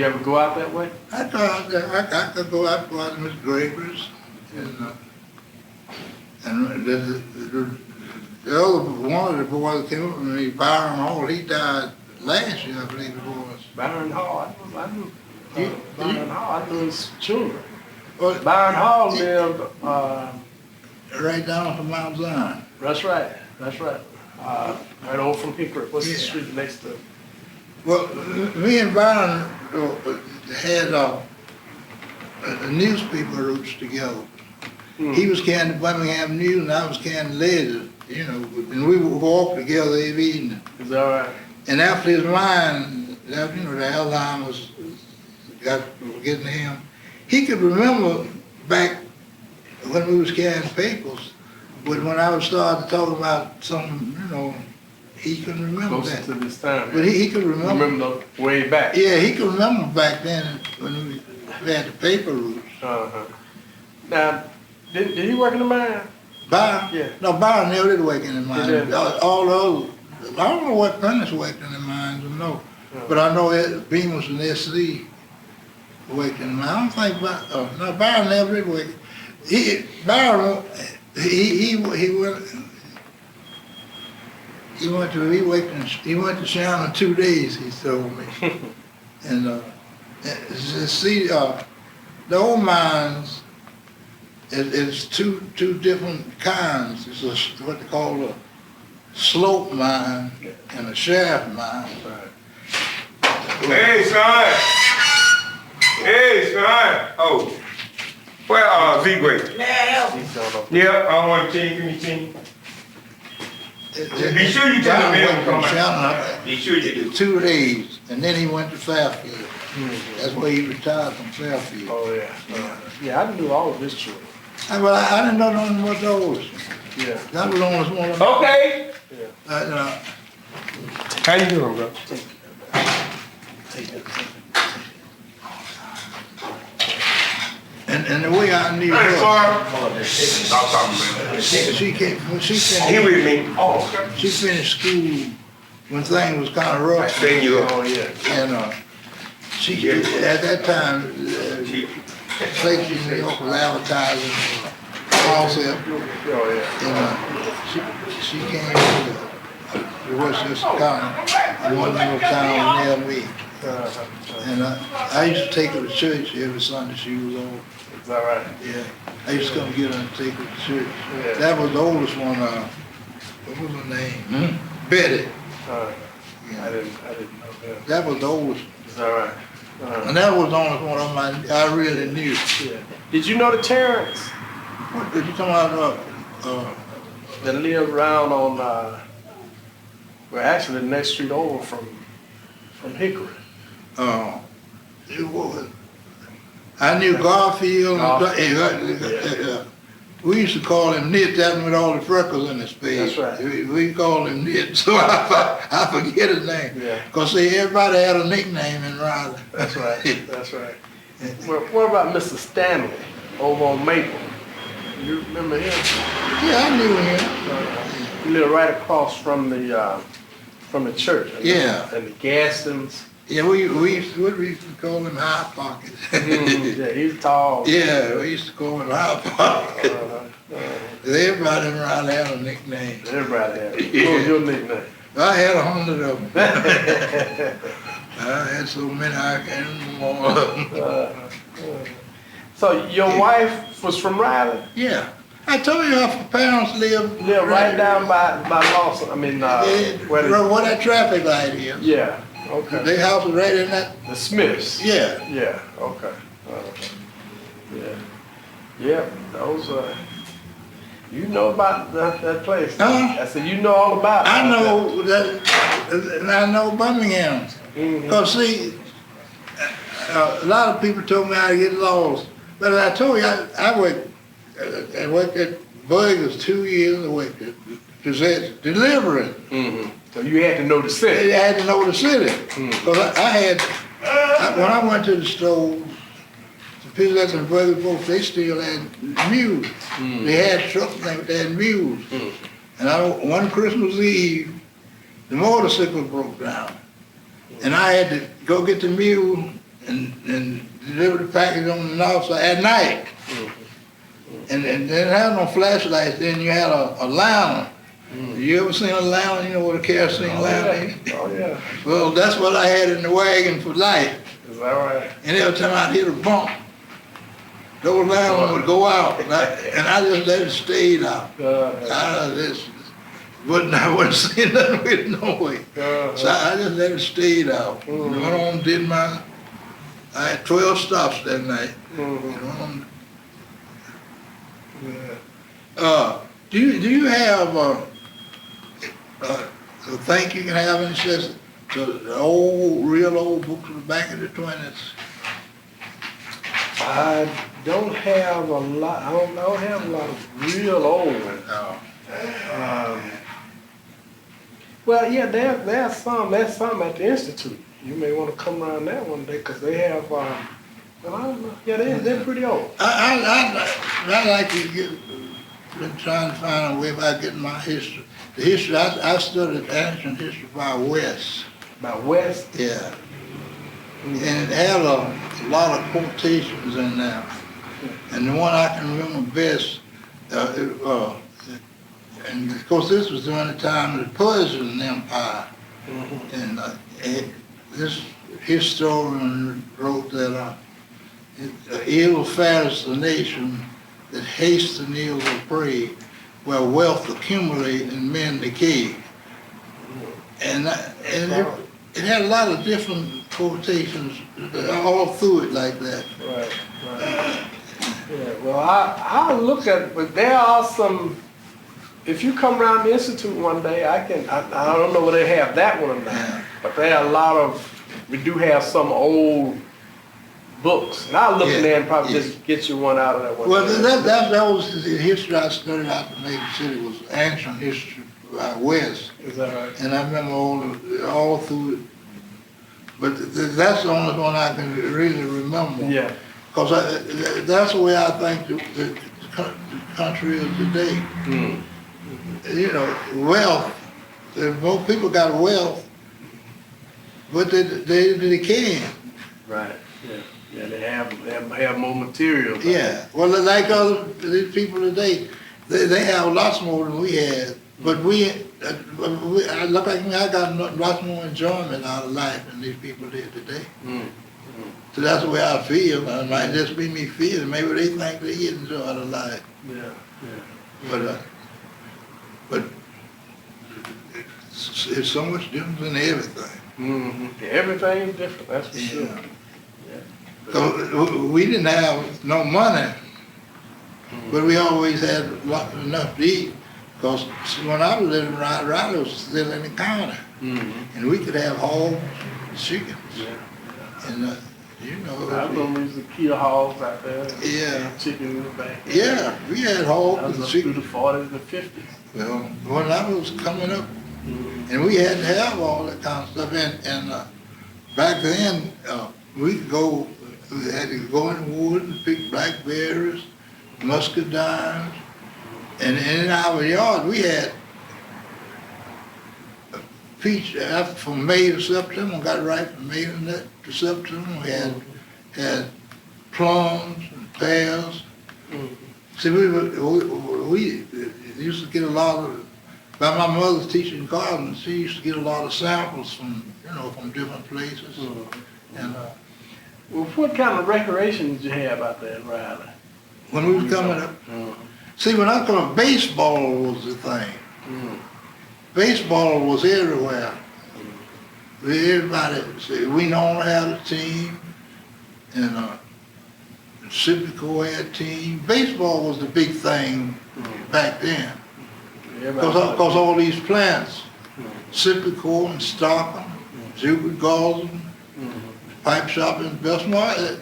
ever go out that way? I thought I could go out to Miss Gregory's, and the other one of the boys that came up with me, Byron Hall, he died last year, I believe it was. Byron Hall, I knew Byron Hall, I knew his children. Well, Byron Hall lived, right down from Mount Zion. that's right, right over from Hickory. What's the street next to? Well, me and Byron had a newspaper roots together. He was carrying the Birmingham News and I was carrying the Ledger, you know, and we would walk together every evening. Is that right? And after his line, the airline was getting to him, he could remember back when we was carrying papers, but when I was starting to talk about something, he couldn't remember Closer that. to this time. But he could remember. Remember the way back. Yeah, he could remember back then when we had the paper routes. Uh-huh. Now, did he work in the mine? Byron? Yeah. No, Byron never did work in the mines. didn't? All those, I don't know what Prentice worked in the mines, but I know Bemis and S.C. worked in the mines. I don't think Byron never did work. Byron, he went to Shannon 2 days, he told me. And see, the old mines is two different kinds. It's what they call a slope mine and a shaft mine. Hey, son. Hey, son. Oh. Where Z-Great? Yeah, I want to change. Give me change. Be sure you tell me when come out. Be sure you do. 2 days, and then he went to Fairfield. That's where he retired from Fairfield. Oh, yeah. Yeah, I knew all of his children. Well, I didn't know nothing about those. Yeah. That was almost one of them. Okay. Yeah. How you doing, bro? And the way I knew Hey, her, sorry. she He with me. Oh, okay. she finished school when things was kind of rough. Thank you. Oh, yeah. And she, at that time, Safety in New York was advertising concept. Oh, yeah. And she came to Westchester County, and one little town near me. And I used to take her to church every Sunday she was on. Is that right? Yeah. I used to come get her and take her to church. Yeah. That was the oldest one, what was her name? Betty. I didn't know that. That was the oldest. Is that right? And that was the only one of mine I really knew. Yeah. Did you know the Terrence What did you talking about? that lived around on, well, actually the next street over from Hickory? It was. I knew Garfield. Garfield. And, We used to call him Nit, that one with all the freckles in his face. That's right. We called him Nit, so I forget his name. Yeah. Cause see, everybody had a nickname in Riley. That's right. That's right. Well, what about Mr. Stanley over on Maple? You remember him? Yeah, I knew him. He lived right across from the church. Yeah. And the Gastons. Yeah, we used to call him High Pocket. Yeah, he's tall. Yeah, we used to call him High Pocket. Everybody in Riley had a nickname. Everybody had it. What was your nickname? I had 100 of them. I had so many I can't remember all of them. So your wife was from Riley? Yeah. I told you her parents lived Right down by Lawson. I mean, where that traffic light is. Yeah. Okay. Their house was right in that. The Smiths. Yeah. Yeah. Okay. Yeah. Yeah. Those. You know about that place? Huh? I said you know all about it. I know that, and I know Birmingham. Mm-hmm. Cause see, a lot of people told me how to get lost, but I told you I worked at Burgers 2 years. I worked at delivering. Mm-hmm. So you had to know the city. I had to know the city. Cause when I went to the stores, the people at the burger folks, they still had mules. They had trucks, they had mules. And one Christmas Eve, the motorcycle broke down. And I had to go get the mule and deliver the package on the north side at night. And they didn't have no flashlights then, you had a lantern. You ever seen a lantern, you know what a kerosene lantern is? Oh yeah. Well, that's what I had in the wagon for life. Is that right? And every time I'd hit a bump, those lanterns would go out, and I just let it stay out. I wouldn't see nothing with it no way. So I just let it stay out. Went on, did I had 12 stops that night. Do you have a think you can have any sense to the real old books from the back of the 20s? I don't have a lot. I don't have a lot of real old ones. No. Well, yeah, there's some at the Institute. You may want to come around there one day because they have. Well, I don't know. Yeah, they're pretty old. I like to been trying to find a way about getting my history. The history I studied ancient history by West. By West. Yeah. And it had a lot of quotations in there. And the one I can remember best, and of course this was during the time of the Persian Empire. And this historian wrote that ill fares the nation that haste the ills of prey, where wealth accumulate and men decay. And it had a lot of different quotations all through it like that. Right. Yeah, well, I look at it, but there are some, if you come around the Institute one day, I don't know whether they have that one or not, but there are a lot of, we do have some old books. And I'll look in there and probably just get you one out of that one. Well, that was the history I studied out in Maple City, was ancient history by West. Is that right? And I remember all through it. But that's the only one I can really remember. Yeah. Because that's the way I think the country is today. You know, wealth, most people got wealth, but they can't. Right, yeah. Yeah, they have more material. Yeah, well, like these people today, they have lots more than we had. But I look like me, I got lots more enjoyment out of life than these people did today. So that's the way I feel. It might just be me feeling. Maybe they think they enjoy the life. Yeah. But it's so much different than everything. Everything is different, that's for sure. So we didn't have no money, but we always had enough to eat. Because when I was living around, Riley was still in the county, and we could have hogs, chickens, and You I know. remember we used to kill hogs out there. Yeah. Chickens back then. Yeah, we had That hogs was and up through chicken. the 40s and 50s. Well, when I was coming up, and we had to have all that kind of stuff, and back then, we had to go in the woods and pick blackberries, muscadines, and in our yard, we had peach, from May to September, got ripe from May to September, we had plums and pears. See, we used to get a lot of, by my mother's teaching gardening, she used to get a lot of samples from different places. And Well, what kind of recreation did you have out there in Riley? when we was coming up, see, when I come up, baseball was the thing. Baseball was everywhere. Everybody, see, we normally had a team, and Civico had a team. Baseball was the big thing back then. Because all these plants, Civico and Stockton, Jupiter Galton, Pipe Shop and Besmar,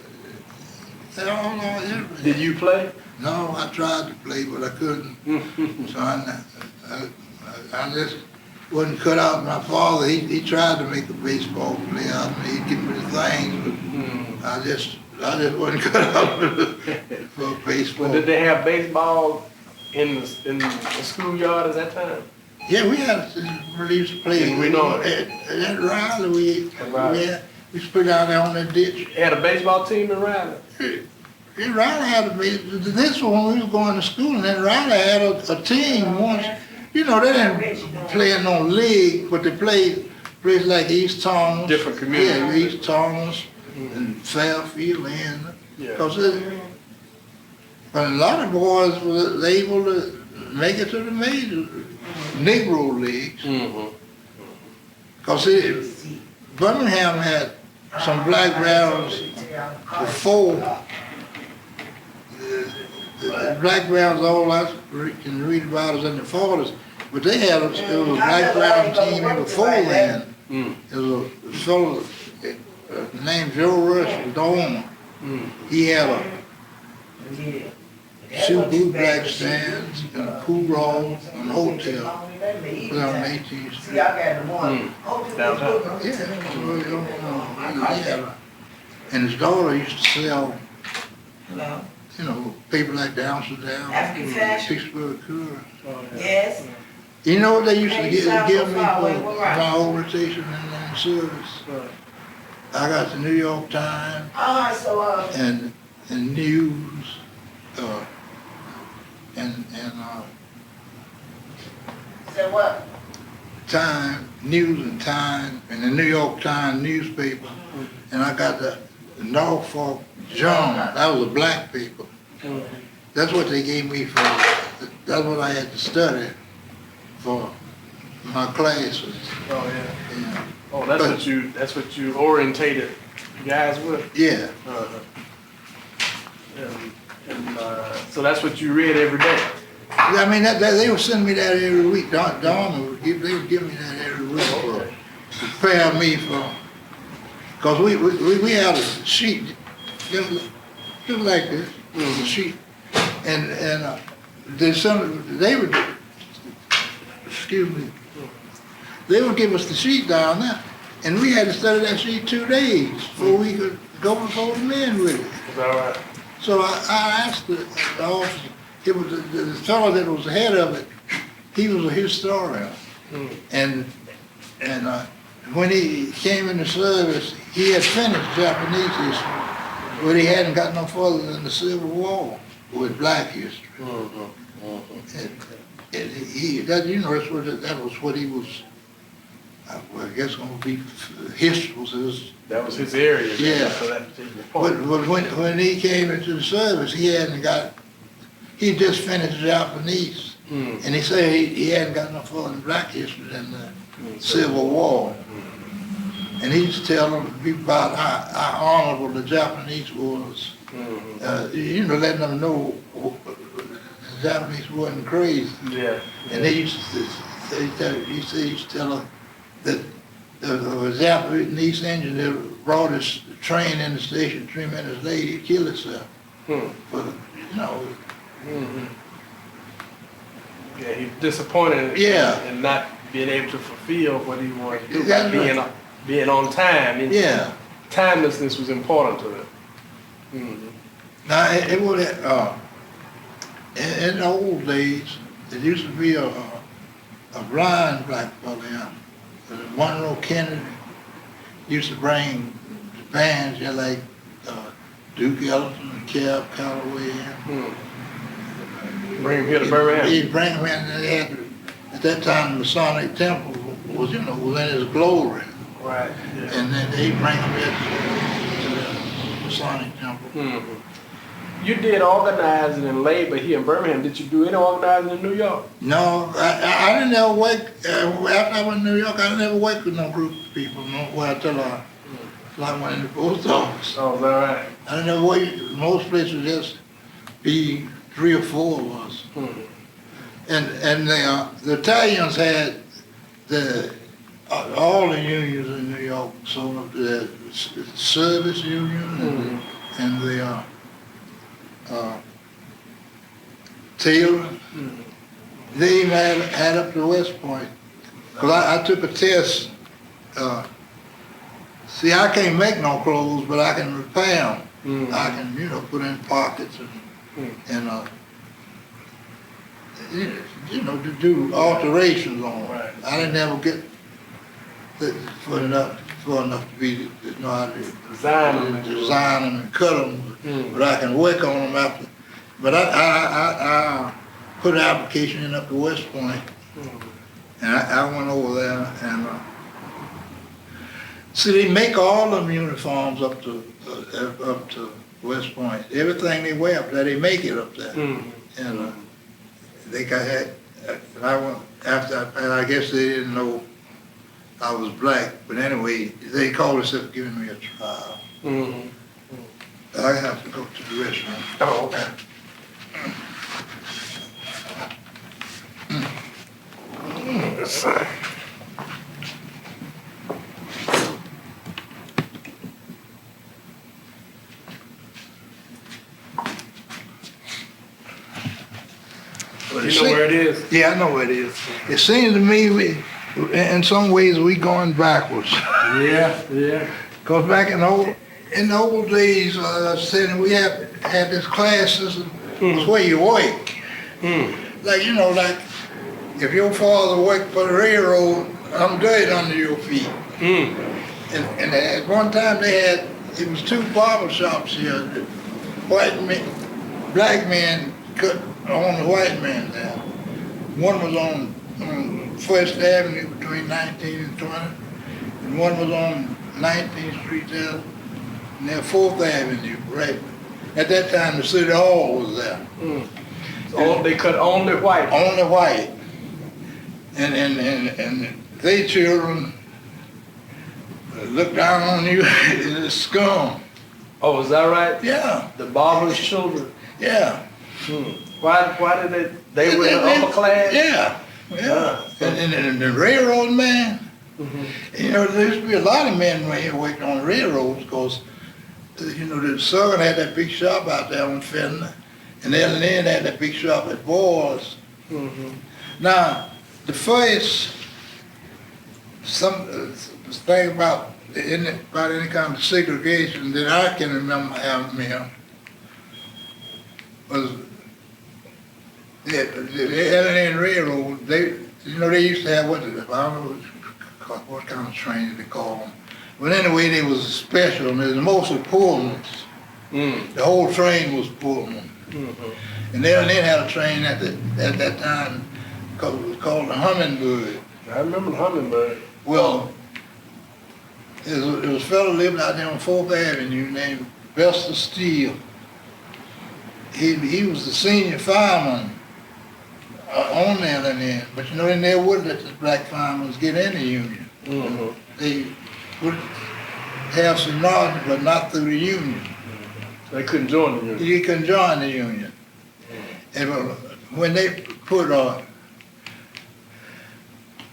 they all know everything. Did you play? No, I tried to play, but I couldn't. So I just wasn't cut out. My father, he tried to make a baseball player out of me. He'd give me the things, but I just wasn't cut out for baseball. Well, did they have baseball in the schoolyard at that time? Yeah, we used to play. And we know at Riley, we used to put down there on that ditch. Had a baseball team in Riley? Yeah, Riley had this one when we was going to school, and then Riley had a team once. You know, they didn't play in no league, but they played places like East Thomas. Different communities. Yeah, East Thomas and Fairfield, and because but a lot of boys were able to make it to the major Negro leagues. Because Birmingham had some black barrels before. The black barrels, all I can read about is in the 40s, but they had it was a black barrel team before then. There was a fellow named Joe Rush was the owner. He had two blue black stands and a pool hall and a hotel down 18th Street. Downtown. Yeah. And his daughter used to sell, people like the Amsterdam, Pittsburgh Courier. Yes. You know what they used to give me for my whole rotation in the service? I got the New York Times and News, So what? Time, News and Time, and the New York Times newspaper, and I got the Norfolk Journal. That was a black paper. That's what they gave me for. That's what I had to study for my classes. Oh yeah. Yeah. Oh, that's what you orientated you guys with. Yeah. So that's what you read every day. I mean, they would send me that every week. Donna would give me that every week to prepare me for. Because we had a sheet just like this, a sheet, and they would, excuse me, they would give us the sheet down there, and we had to study that sheet 2 days before we could go before the men with it. Is that right? So I asked the officer, it was the fellow that was the head of it, he was a historian, and when he came into service, he had finished Japanese history, but he hadn't got no further than the Civil War with black history. And that was what he was. I guess going to be history was his. That was his area. Yeah. For that particular point. But when he came into the service, he just finished Japanese, and he said he hadn't got no further than black history than the Civil War. And he used to tell people about how honorable the Japanese was. Letting them know the Japanese wasn't crazy. Yeah. And he used to tell them that the Japanese engineer brought his train in the station 3 minutes late, he killed himself. But, you know, Yeah, he's disappointed Yeah. in not being able to fulfill what he wanted to do by That's being on time. And yeah. timelessness was important to him. Now, it was, in the old days, there used to be a blind black fellow there. Monroe Kennedy used to bring bands here like Duke Ellington and Cab Calloway. Bring him here to Birmingham. He'd bring them in, and they had, at that time, the Masonic Temple was, you know, was in its glory. Right. Yeah. And then they'd bring them in to the Masonic Temple. You did organizing and labor here in Birmingham. Did you do any organizing in New York? No, I didn't ever work, after I went to New York, I didn't ever work with no group of people, until I went in the post office. Oh, is that right? I didn't ever work, most places just be 3 or 4 of us. And the Italians had all the unions in New York, so the service union and the Taylor, they even had up to West Point. Cause I took a test. See, I can't make no clothes, but I can repair them. I can, you know, put in pockets and you know, to do alterations on them. Right. I didn't ever get for enough to be, to know how to design them and cut them, but I can work on them after. But I put an application in up to West Point, and I went over there and see, they make all them uniforms up to West Point. Everything they wear up there, they make it up there. And they got I went after, and I guess they didn't know I was black, but anyway, they called themselves giving me a trial. I have to go to the restroom. Oh, okay. Let's see. You know where it is? Yeah, I know where it is. It seems to me, in some ways, we going backwards. Yeah. Because back in the old days, said we had this class system. It's where you work. Like, you know, like if your father worked for the railroad, I'm dirt under your feet. And at one time it was 2 barber shops here. White men, black men cut on the white man there. One was on First Avenue between 19th and 20th, and one was on 19th Street there, and then 4th Avenue, right. At that time, the city hall was there. So they cut only white. Only white. And they children look down on you in the scum. Oh, is that right? Yeah. The barber's children. Yeah. Why did they were in the upper class? Yeah. And the railroad man, you know, there used to be a lot of men right here working on the railroads because, you know, the Southern had that big shop out there on Fender, and L&N had that big shop at Boys. Now, the first, thing about any kind of segregation that I can remember having here was the L&N Railroad. They used to have I don't know what kind of train they call them. But anyway, they was special, and it was mostly Pullmans. The whole train was Pullman. And L&N had a train at that time called the Hummingbird. I remember the Hummingbird. Well, it was a fellow living out there on 4th Avenue named Buster Steele. He was the senior fireman on the L&N, but you know, they never would let the black firemen get in the union. They would have some knowledge, but not through the union. They couldn't join the union. You couldn't join the union. And when they put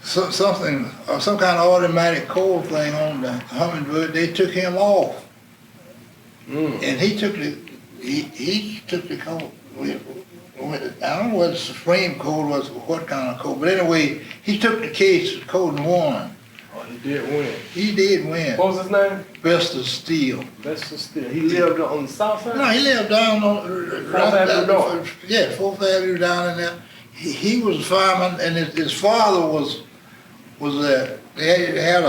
some kind of automatic cold thing on the Hummingbird. They took him off, and he took the code. I don't know what the Supreme Code was, what kind of code, but anyway, he took the case, code and won. Oh, he did win. He did win. What was his name? Best of Steel. Best of Steel. He lived on the south side? No, he lived down on Fourth Avenue North. Yeah, 4th Avenue down in there. He was a fireman, and his father was they had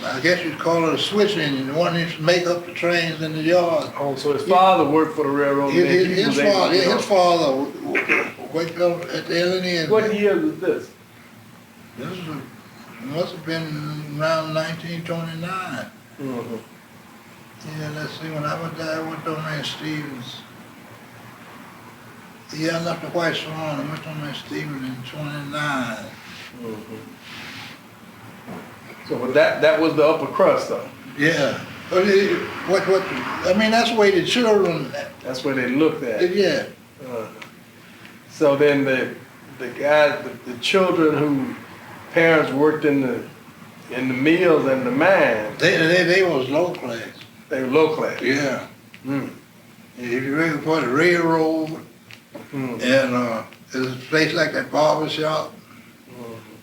I guess you'd call it a switch engine, the one that used to make up the trains in the yard. Oh, so his father worked for the railroad. His father worked up at the L&N. What year was this? This must have been around 1929. Mm-hmm. Yeah, let's see, when I went there, I went to man Stevens. Yeah, I left the White Swan, I went to man Stevens in 29. Mm-hmm. So but that was the upper crust though? Yeah. I mean, that's the way the children. That's where they looked at. Yeah. So then the children who parents worked in the mills and the mines. They was low class. They were low class. Yeah. Mm. If you read for the railroad, and there's a place like that barber shop,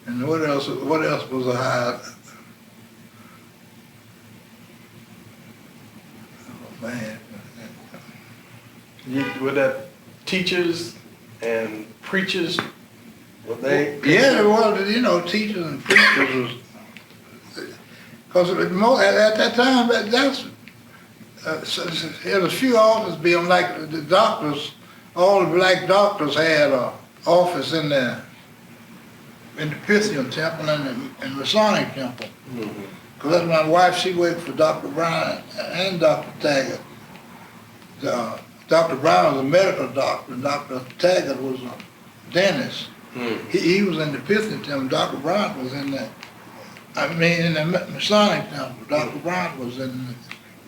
and what else was a high? Oh man. Were that teachers and preachers? Were they? Yeah, there was, teachers and preachers was, because at that time, there was a few office buildings, like the doctors, all the black doctors had an office in the Pythian Temple and the Masonic Temple. Because that's my wife, she worked for Dr. Brown and Dr. Taggart. Dr. Brown was a medical doctor, and Dr. Taggart was a dentist. He was in the Pythian Temple, Dr. Brown was in the Masonic Temple. Dr. Brown was in the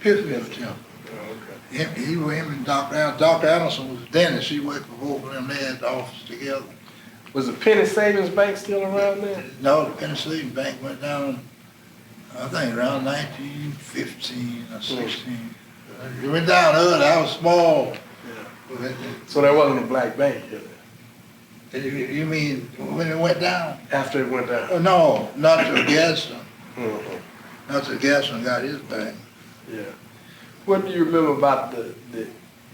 Pythian Temple. Him and Dr. Anderson was a dentist. He worked for both of them. They had the office together. Was the Penny Savings Bank still around there? No, the Penny Savings Bank went down, I think, around 1915 or 16. It went down early. I was small. Yeah. So there wasn't a black bank here then? You mean when it went down? After it went down? Oh, no, not till Gaston. Not till Gaston got his bank. Yeah. What do you remember about the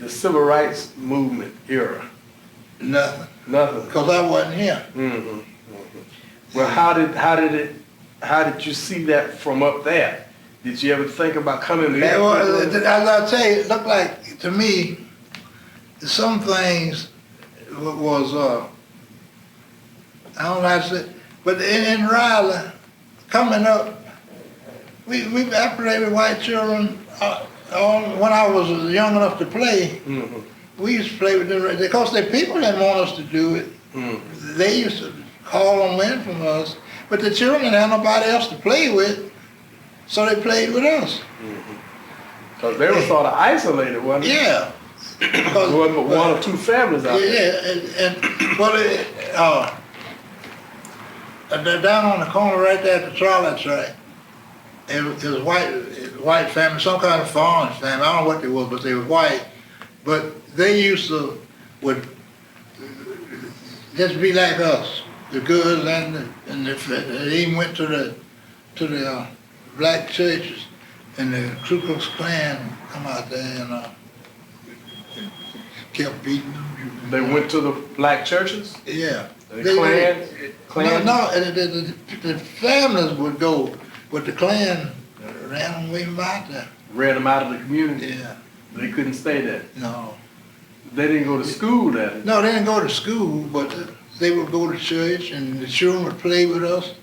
civil rights movement era? Nothing. Nothing. Because I wasn't here. Well, how did you see that from up there? Did you ever think about coming back? Well, as I tell you, it looked like to me, some things was I don't know how to say, but in Riley, coming up, we operated with white children. When I was young enough to play, we used to play with them because the people didn't want us to do it. They used to call them in from us, but the children didn't have nobody else to play with, so they played with us. Because they were sort of isolated, wasn't they? Yeah. There wasn't but one or two families out there. Yeah, they're down on the corner right there at the trolley track. It was white family, some kind of foreign family. I don't know what they were, but they were white. But they used to would just be like us, the girls and they even went to the black churches, and the Ku Klux Klan come out there and kept beating them. They went to the black churches? Yeah. The Klan? No, the families would go, but the Klan ran them away from out there. Ran them out of the community? Yeah. They couldn't stay there? No. They didn't go to school then? No, they didn't go to school, but they would go to church, and the children would play with us.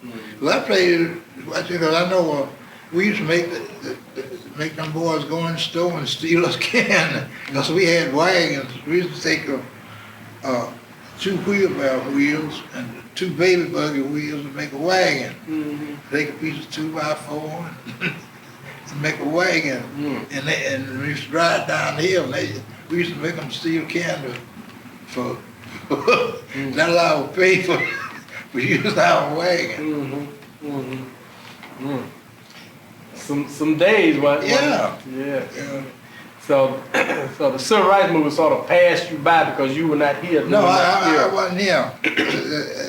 Well, I played, because I know we used to make them boys go in the store and steal us can, because we had wagons. We used to take 2 wheelbarrow wheels and 2 baby buggy wheels and make a wagon. Take a piece of 2x4 and make a wagon. And we used to drive down the hill, and we used to make them steal candy for not allowed to pay for We used our wagon. Some days, what? Yeah. Yeah. So, so the civil rights movement sort of passed you by because you were not here. No, I wasn't here.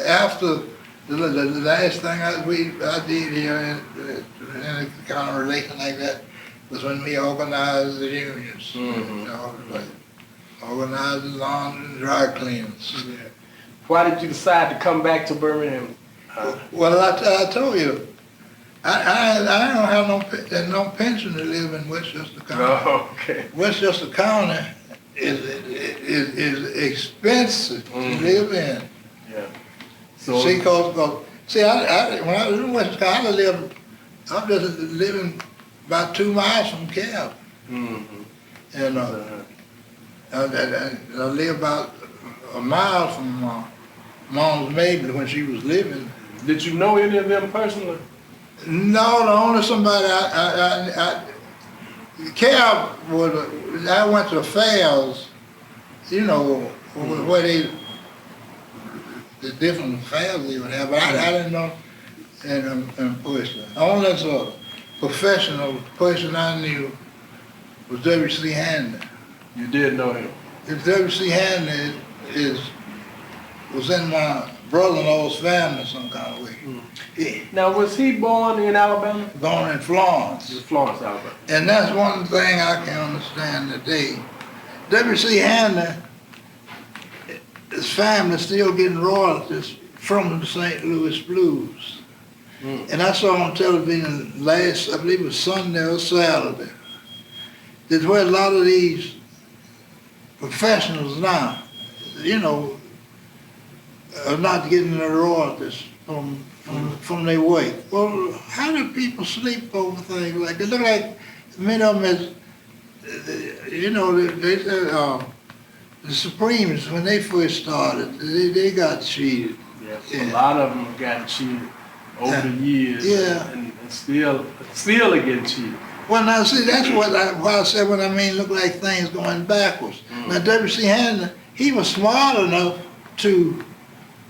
After the last thing I did here in a kind of relation like that was when we organized the unions. You know, like organized the laundry and dry cleaners. Yeah. Why did you decide to come back to Birmingham? Well, I told you, I don't have no pension to live in Westchester County. Oh, okay. Westchester County is expensive to live in. Yeah. So See, cause when I was in Westchester County, I'm just living about 2 miles from Cal. And I live about a mile from Mom's Mabel when she was living. did you know any of them personally? No, the only somebody Cal was, I went to fairs, you know, where the different fairs they would have, but I didn't know in person. Only as a professional person I knew was W.C. Hanley. You did know him. If W.C. Hanley was in my brother-in-law's family some kind of way. Now, was he born in Alabama? Born in Florence. In Florence, Alabama. And that's one thing I can understand today. W.C. Hanley, his family still getting royalties from the St. Louis Blues. And I saw on television last, I believe it was Sunday or Saturday, that's where a lot of these professionals now, you know, are not getting their royalties from their work. Well, how do people sleep over things like that? Look like many of them is, you know, they said the Supremes, when they first started, they got cheated. Yes, Yeah. a lot of them got cheated over the years. Yeah. And still are getting cheated. Well, now see, that's why I said when I mean look like things going backwards. Now W.C. Hanley, he was smart enough to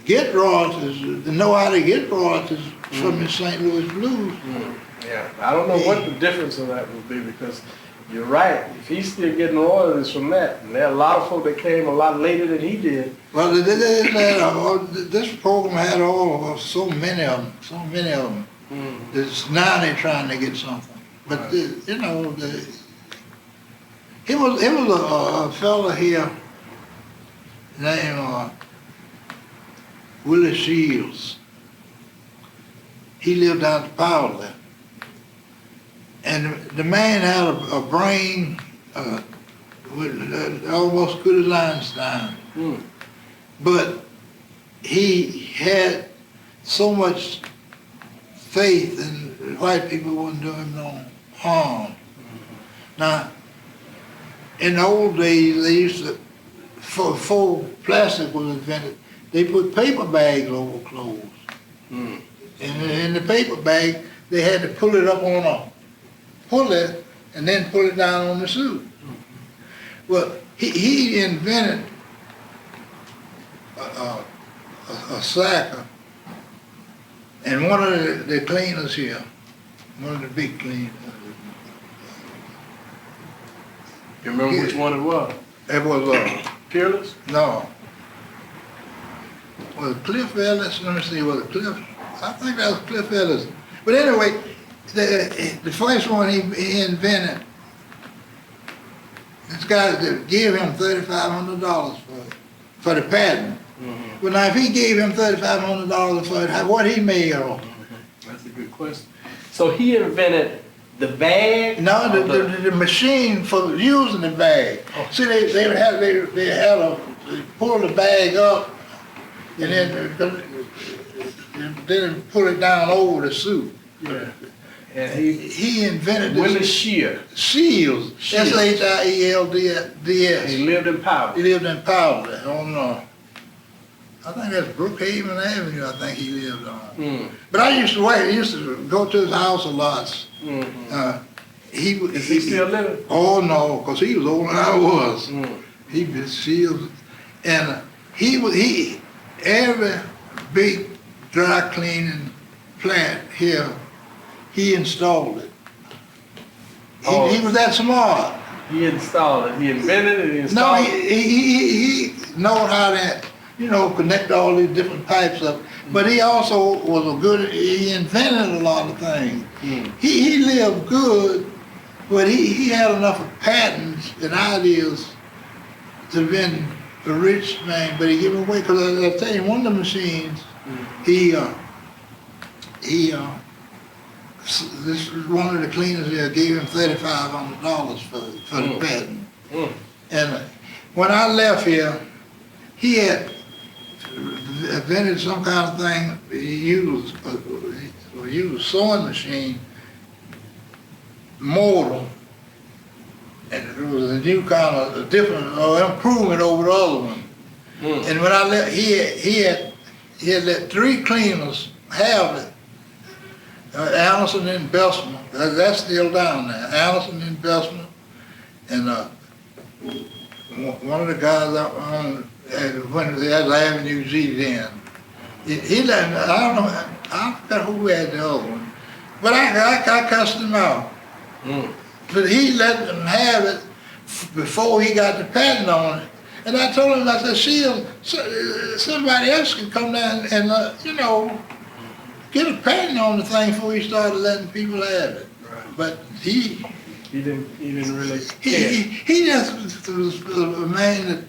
get royalties, to know how to get royalties from the St. Louis Blues. Yeah, I don't know what the difference of that would be because you're right. If he's still getting royalties from that, and there are a lot of folk that came a lot later than he did. Well, this program had so many of them. Now they're trying to get something. But you know, he was a fella here named Willie Shields. He lived out in Powder. And the man had a brain almost good as Einstein. But he had so much faith in white people wouldn't do him no harm. Now, in the old days, they used to, before plastic was invented, they put paper bags over clothes. And in the paper bag, they had to pull it up on a pulley and then pull it down on the suit. Well, he invented a sacker, and one of the cleaners here, one of the big cleaners. You remember which one it was? It was Peerless? no. Was it Cliff Ellis? Let me see, was it Cliff? I think that was Cliff Ellis. But anyway, the first one he invented, this guy gave him $3,500 for the patent. Well, now if he gave him $3,500 for it, what he made off? That's a good question. So he invented the bag? No, the machine for using the bag. See, they pull the bag up and then pull it down over the suit. Yeah. And he invented this. Willie Shields. Shields. S-H-I-E-L-D-S. He lived in Powder. He lived in Powder. I think that's Brookhaven Avenue, I think he lived on. But I used to go to his house a lot. Is he still living? Oh no, because he was older than I was. He was Shields. And every big dry cleaning plant here, he installed it. He was that smart. He installed it. He invented it. He No, installed it. he know how to, connect all these different pipes up. But he also was he invented a lot of things. He lived good, but he had enough of patents and ideas to have been a rich man, but he gave them away, because I tell you, one of the machines, this one of the cleaners there gave him $3,500 for the patent. And when I left here, he had invented some kind of thing. He used a sewing machine motor, and it was a new kind of a different improvement over the other one. And when I left, he had let 3 cleaners have it. Allison Investment, that's still down there. Allison Investment, and one of the guys out on when they had Avenue Z then. He let, I don't know, I forgot who had the other one, but I cussed him out. But he let them have it before he got the patent on it. And I told him, I said, somebody else can come down and, get a patent on the thing before he started letting people have it. Right. But he didn't really care. He just was a man that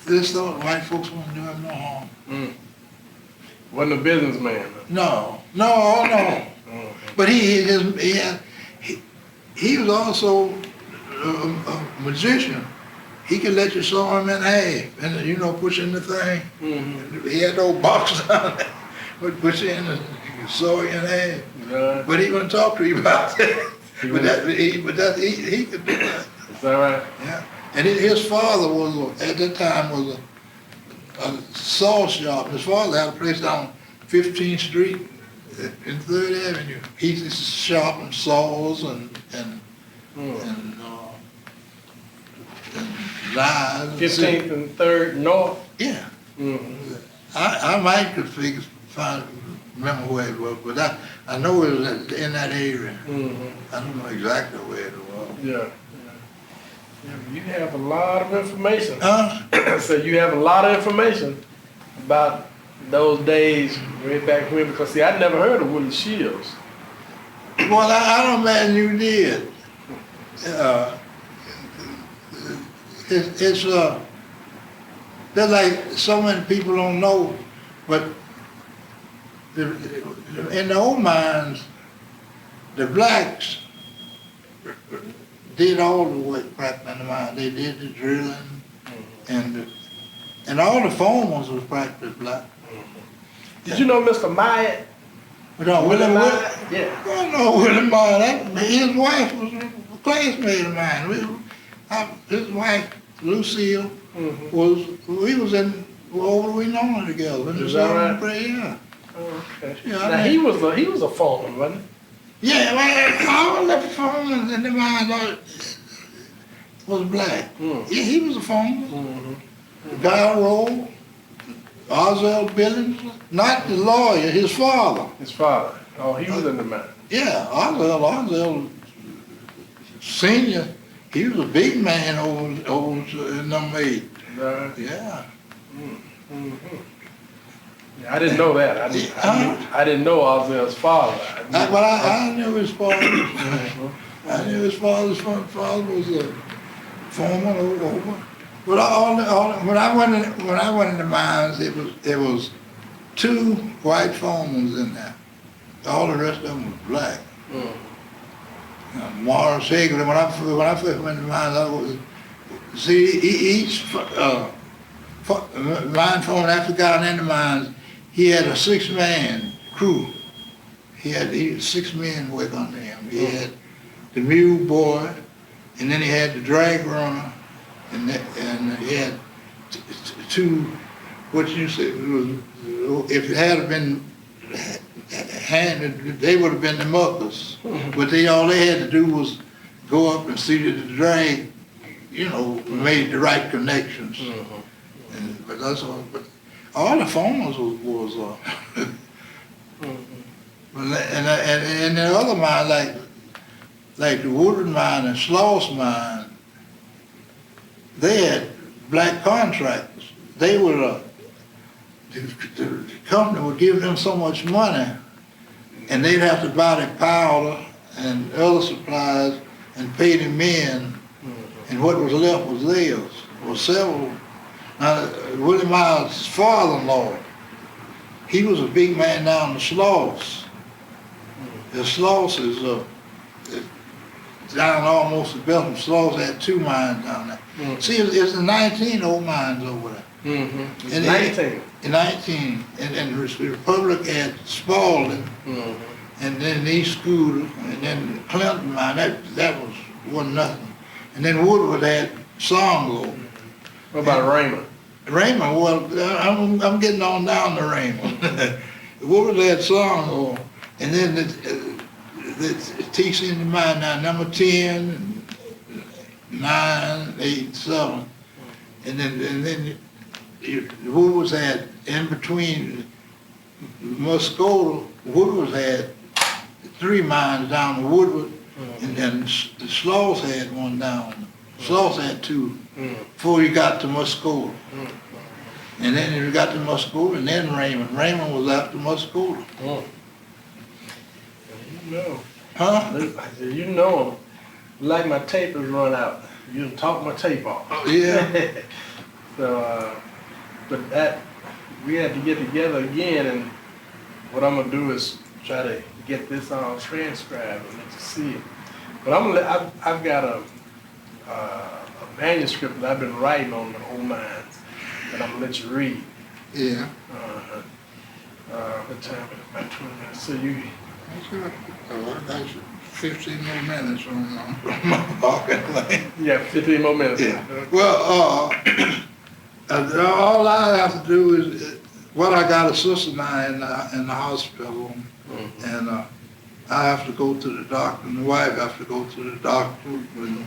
just thought white folks wouldn't do him no harm. Wasn't a businessman. No. But he was also a magician. He could let you saw him in half and push in the thing. He had those boxes on it. Would push in and saw it in half. But he wouldn't talk to you about that. He could do that. Is that right? Yeah. And his father at that time was a saw shop. His father had a place down 15th Street in 3rd Avenue. He used to shop in saws and knives. 15th and 3rd North? Yeah. I might could remember where it was, but I know it was in that area. I don't know exactly where it was. Yeah. You have a lot of information. Huh? So you have a lot of information about those days way back when, because see, I'd never heard of Willie Shields. Well, I don't imagine you did. It's there's like so many people don't know, but in the old mines, the blacks did all the work practically in the mine. They did the drilling, and all the foremen was practically black. Did you know Mr. Myatt? Willie Myatt? Yeah. I know Willie Myatt. His wife was a classmate of mine. His wife, Lucille, we was in over we known together. Is that right? Yeah. Oh, okay. Yeah, now he was a foreman, wasn't he? Yeah, all the foremen in the mine was black. Yeah, he was a foreman. Guy Rowe, Oswald Billings, not the lawyer, his father. His father. Oh, he was in the mine. Yeah, Oswald Senior, he was a big man over in number 8. Yeah. Yeah, I didn't know that. I didn't know Oswald's father. I knew his father. I knew his father's father was a foreman over. But when I went in the mines, there was 2 white foremen in there. All the rest of them was black. Morris Higley. When I first went in the mines, each mine foreman after got in the mines, he had a 6-man crew. He had 6 men work under him. He had the mule boy, and then he had the drag runner, and he had 2. What you say? If it had been handed, they would have been the muckers. But all they had to do was go up and see that the drag, made the right connections. But that's all. But all the farmers was and the other mine, like the Woodard mine and Sloss mine, they had black contractors. They would, the company would give them so much money, and they'd have to buy the powder and other supplies and pay the men, and what was left was theirs. Well, several. Now, Willie Miles' father-in-law, he was a big man down the Sloss. The Sloss is down almost to Belgium. Sloss had 2 mines down there. See, it's the 19 old mines over there. And 19. 19. And the Republic had Spalding, and then East Scooter, and then Clinton mine. That wasn't nothing. And then Woodward had Songo. What about Raymond? Raymond, well, I'm getting on down to Raymond. Woodward had Songo, and then the TC in the mine now, number 10, 9, 8, 7. And then Woodward's had, in between Muskota, Woodward's had 3 mines down to Woodward, and then the Sloss had one down. Sloss had 2 before you got to Muskota. And then you got to Muskota, and then Raymond. Raymond was after Muskota. You know. Huh? You know 'em. Like my tape has run out. You done talk my tape off. Oh, yeah. So, but that, we had to get together again, and what I'm gonna do is try to get this all transcribed and let you see it. But I've got a manuscript that I've been writing on the old mines that I'm gonna let you read. Yeah. What time is it? About 20 minutes. So you. That's good. Oh, I got 15 more minutes on my pocket lane. Yeah, 15 more minutes. Yeah. Well, all I have to do is, well, I got a sister now in the hospital, and I have to go to the doctor, and the wife has to go to the doctor. And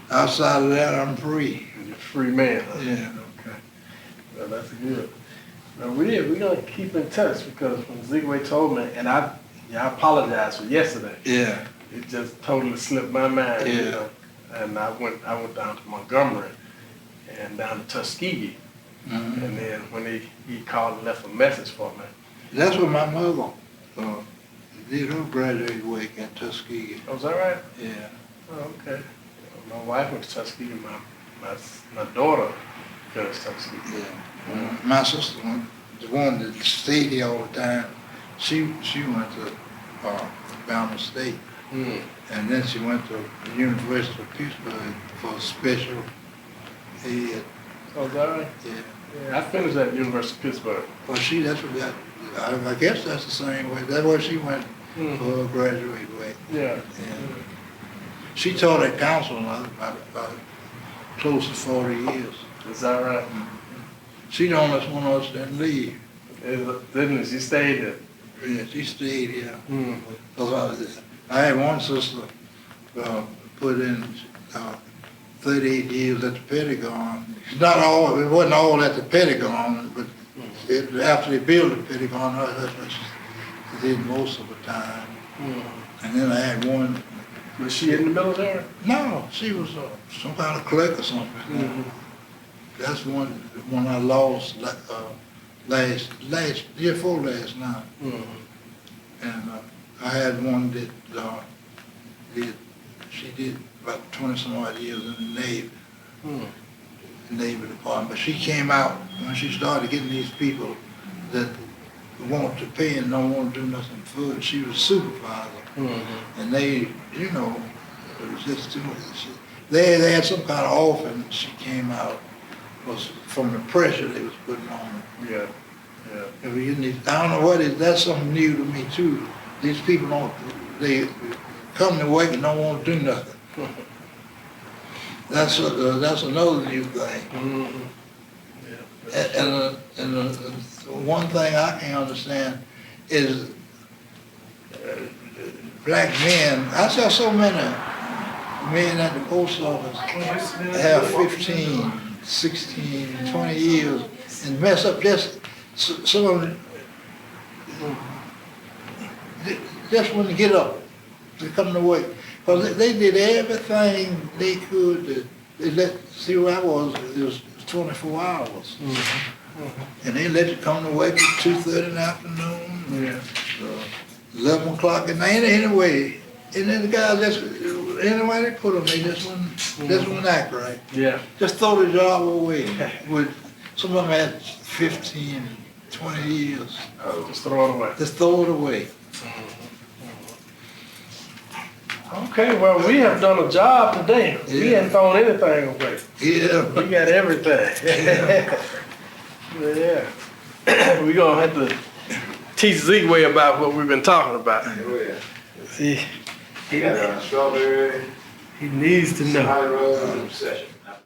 outside of that, I'm free. You're a free man. Huh? Yeah. Okay. Well, that's good. Now we're gonna keep in touch because when Zigway told me, and I apologize for yesterday. Yeah. It just totally slipped my mind. Yeah. You know? And I went down to Montgomery and down to Tuskegee. And then when he called and left a message for me. That's what my mother did her graduate work in Tuskegee. Oh, is that right? Yeah. Oh, okay. My wife went to Tuskegee. My daughter goes to Tuskegee. Yeah. My sister, the one that stayed here all the time, she went to Alabama State. And then she went to the University of Pittsburgh for special ed. Oh, is that right? Yeah. Yeah, I finished at University of Pittsburgh. Well, that's what that, I guess that's the same way. That's where she went for her graduate way. Yeah. And she taught at counseling about close to 40 years. Is that right? She the only one of us didn't leave. Didn't she stayed there? Yeah, she stayed here. I had one sister put in 38 years at the Pentagon. It's not all, it wasn't all at the Pentagon, but after they built the Pentagon, that's what she did most of the time. And then I had one. Was she in the military? No, she was some kind of clerk or something. That's one I lost last year before last night. And I had one that she did about 20 some odd years in the Navy, Navy Department. But she came out when she started getting these people that want to pay and don't want to do nothing for it. She was a supervisor. And they, you know, it was just too much. They had some kind of offer, and she came out was from the pressure they was putting on her. Yeah. I don't know what it is. That's something new to me too. These people they come to work and don't want to do nothing. That's another new thing. And one thing I can't understand is black men. I saw so many men at the post office have 15, 16, 20 years and mess up just some of them, just when they get up, they come to work. Because they did everything they could see where I was, it was 24 hours. And they let you come to work at 2:30 in the afternoon, Yeah. 11 o'clock at night, anyway. And then the guys, anyway they put them, they just wouldn't act right. Yeah. Just throw the job away. Some of them had 15, 20 years. Just throw it away. Just throw it away. Okay, well, we have done a job today. We Yeah. ain't thrown anything away. Yeah. We got everything. Yeah. We're gonna have to teach Zigway about what we've been talking about. Oh, yeah. See, He got strawberry, he needs to know. high road, and obsession.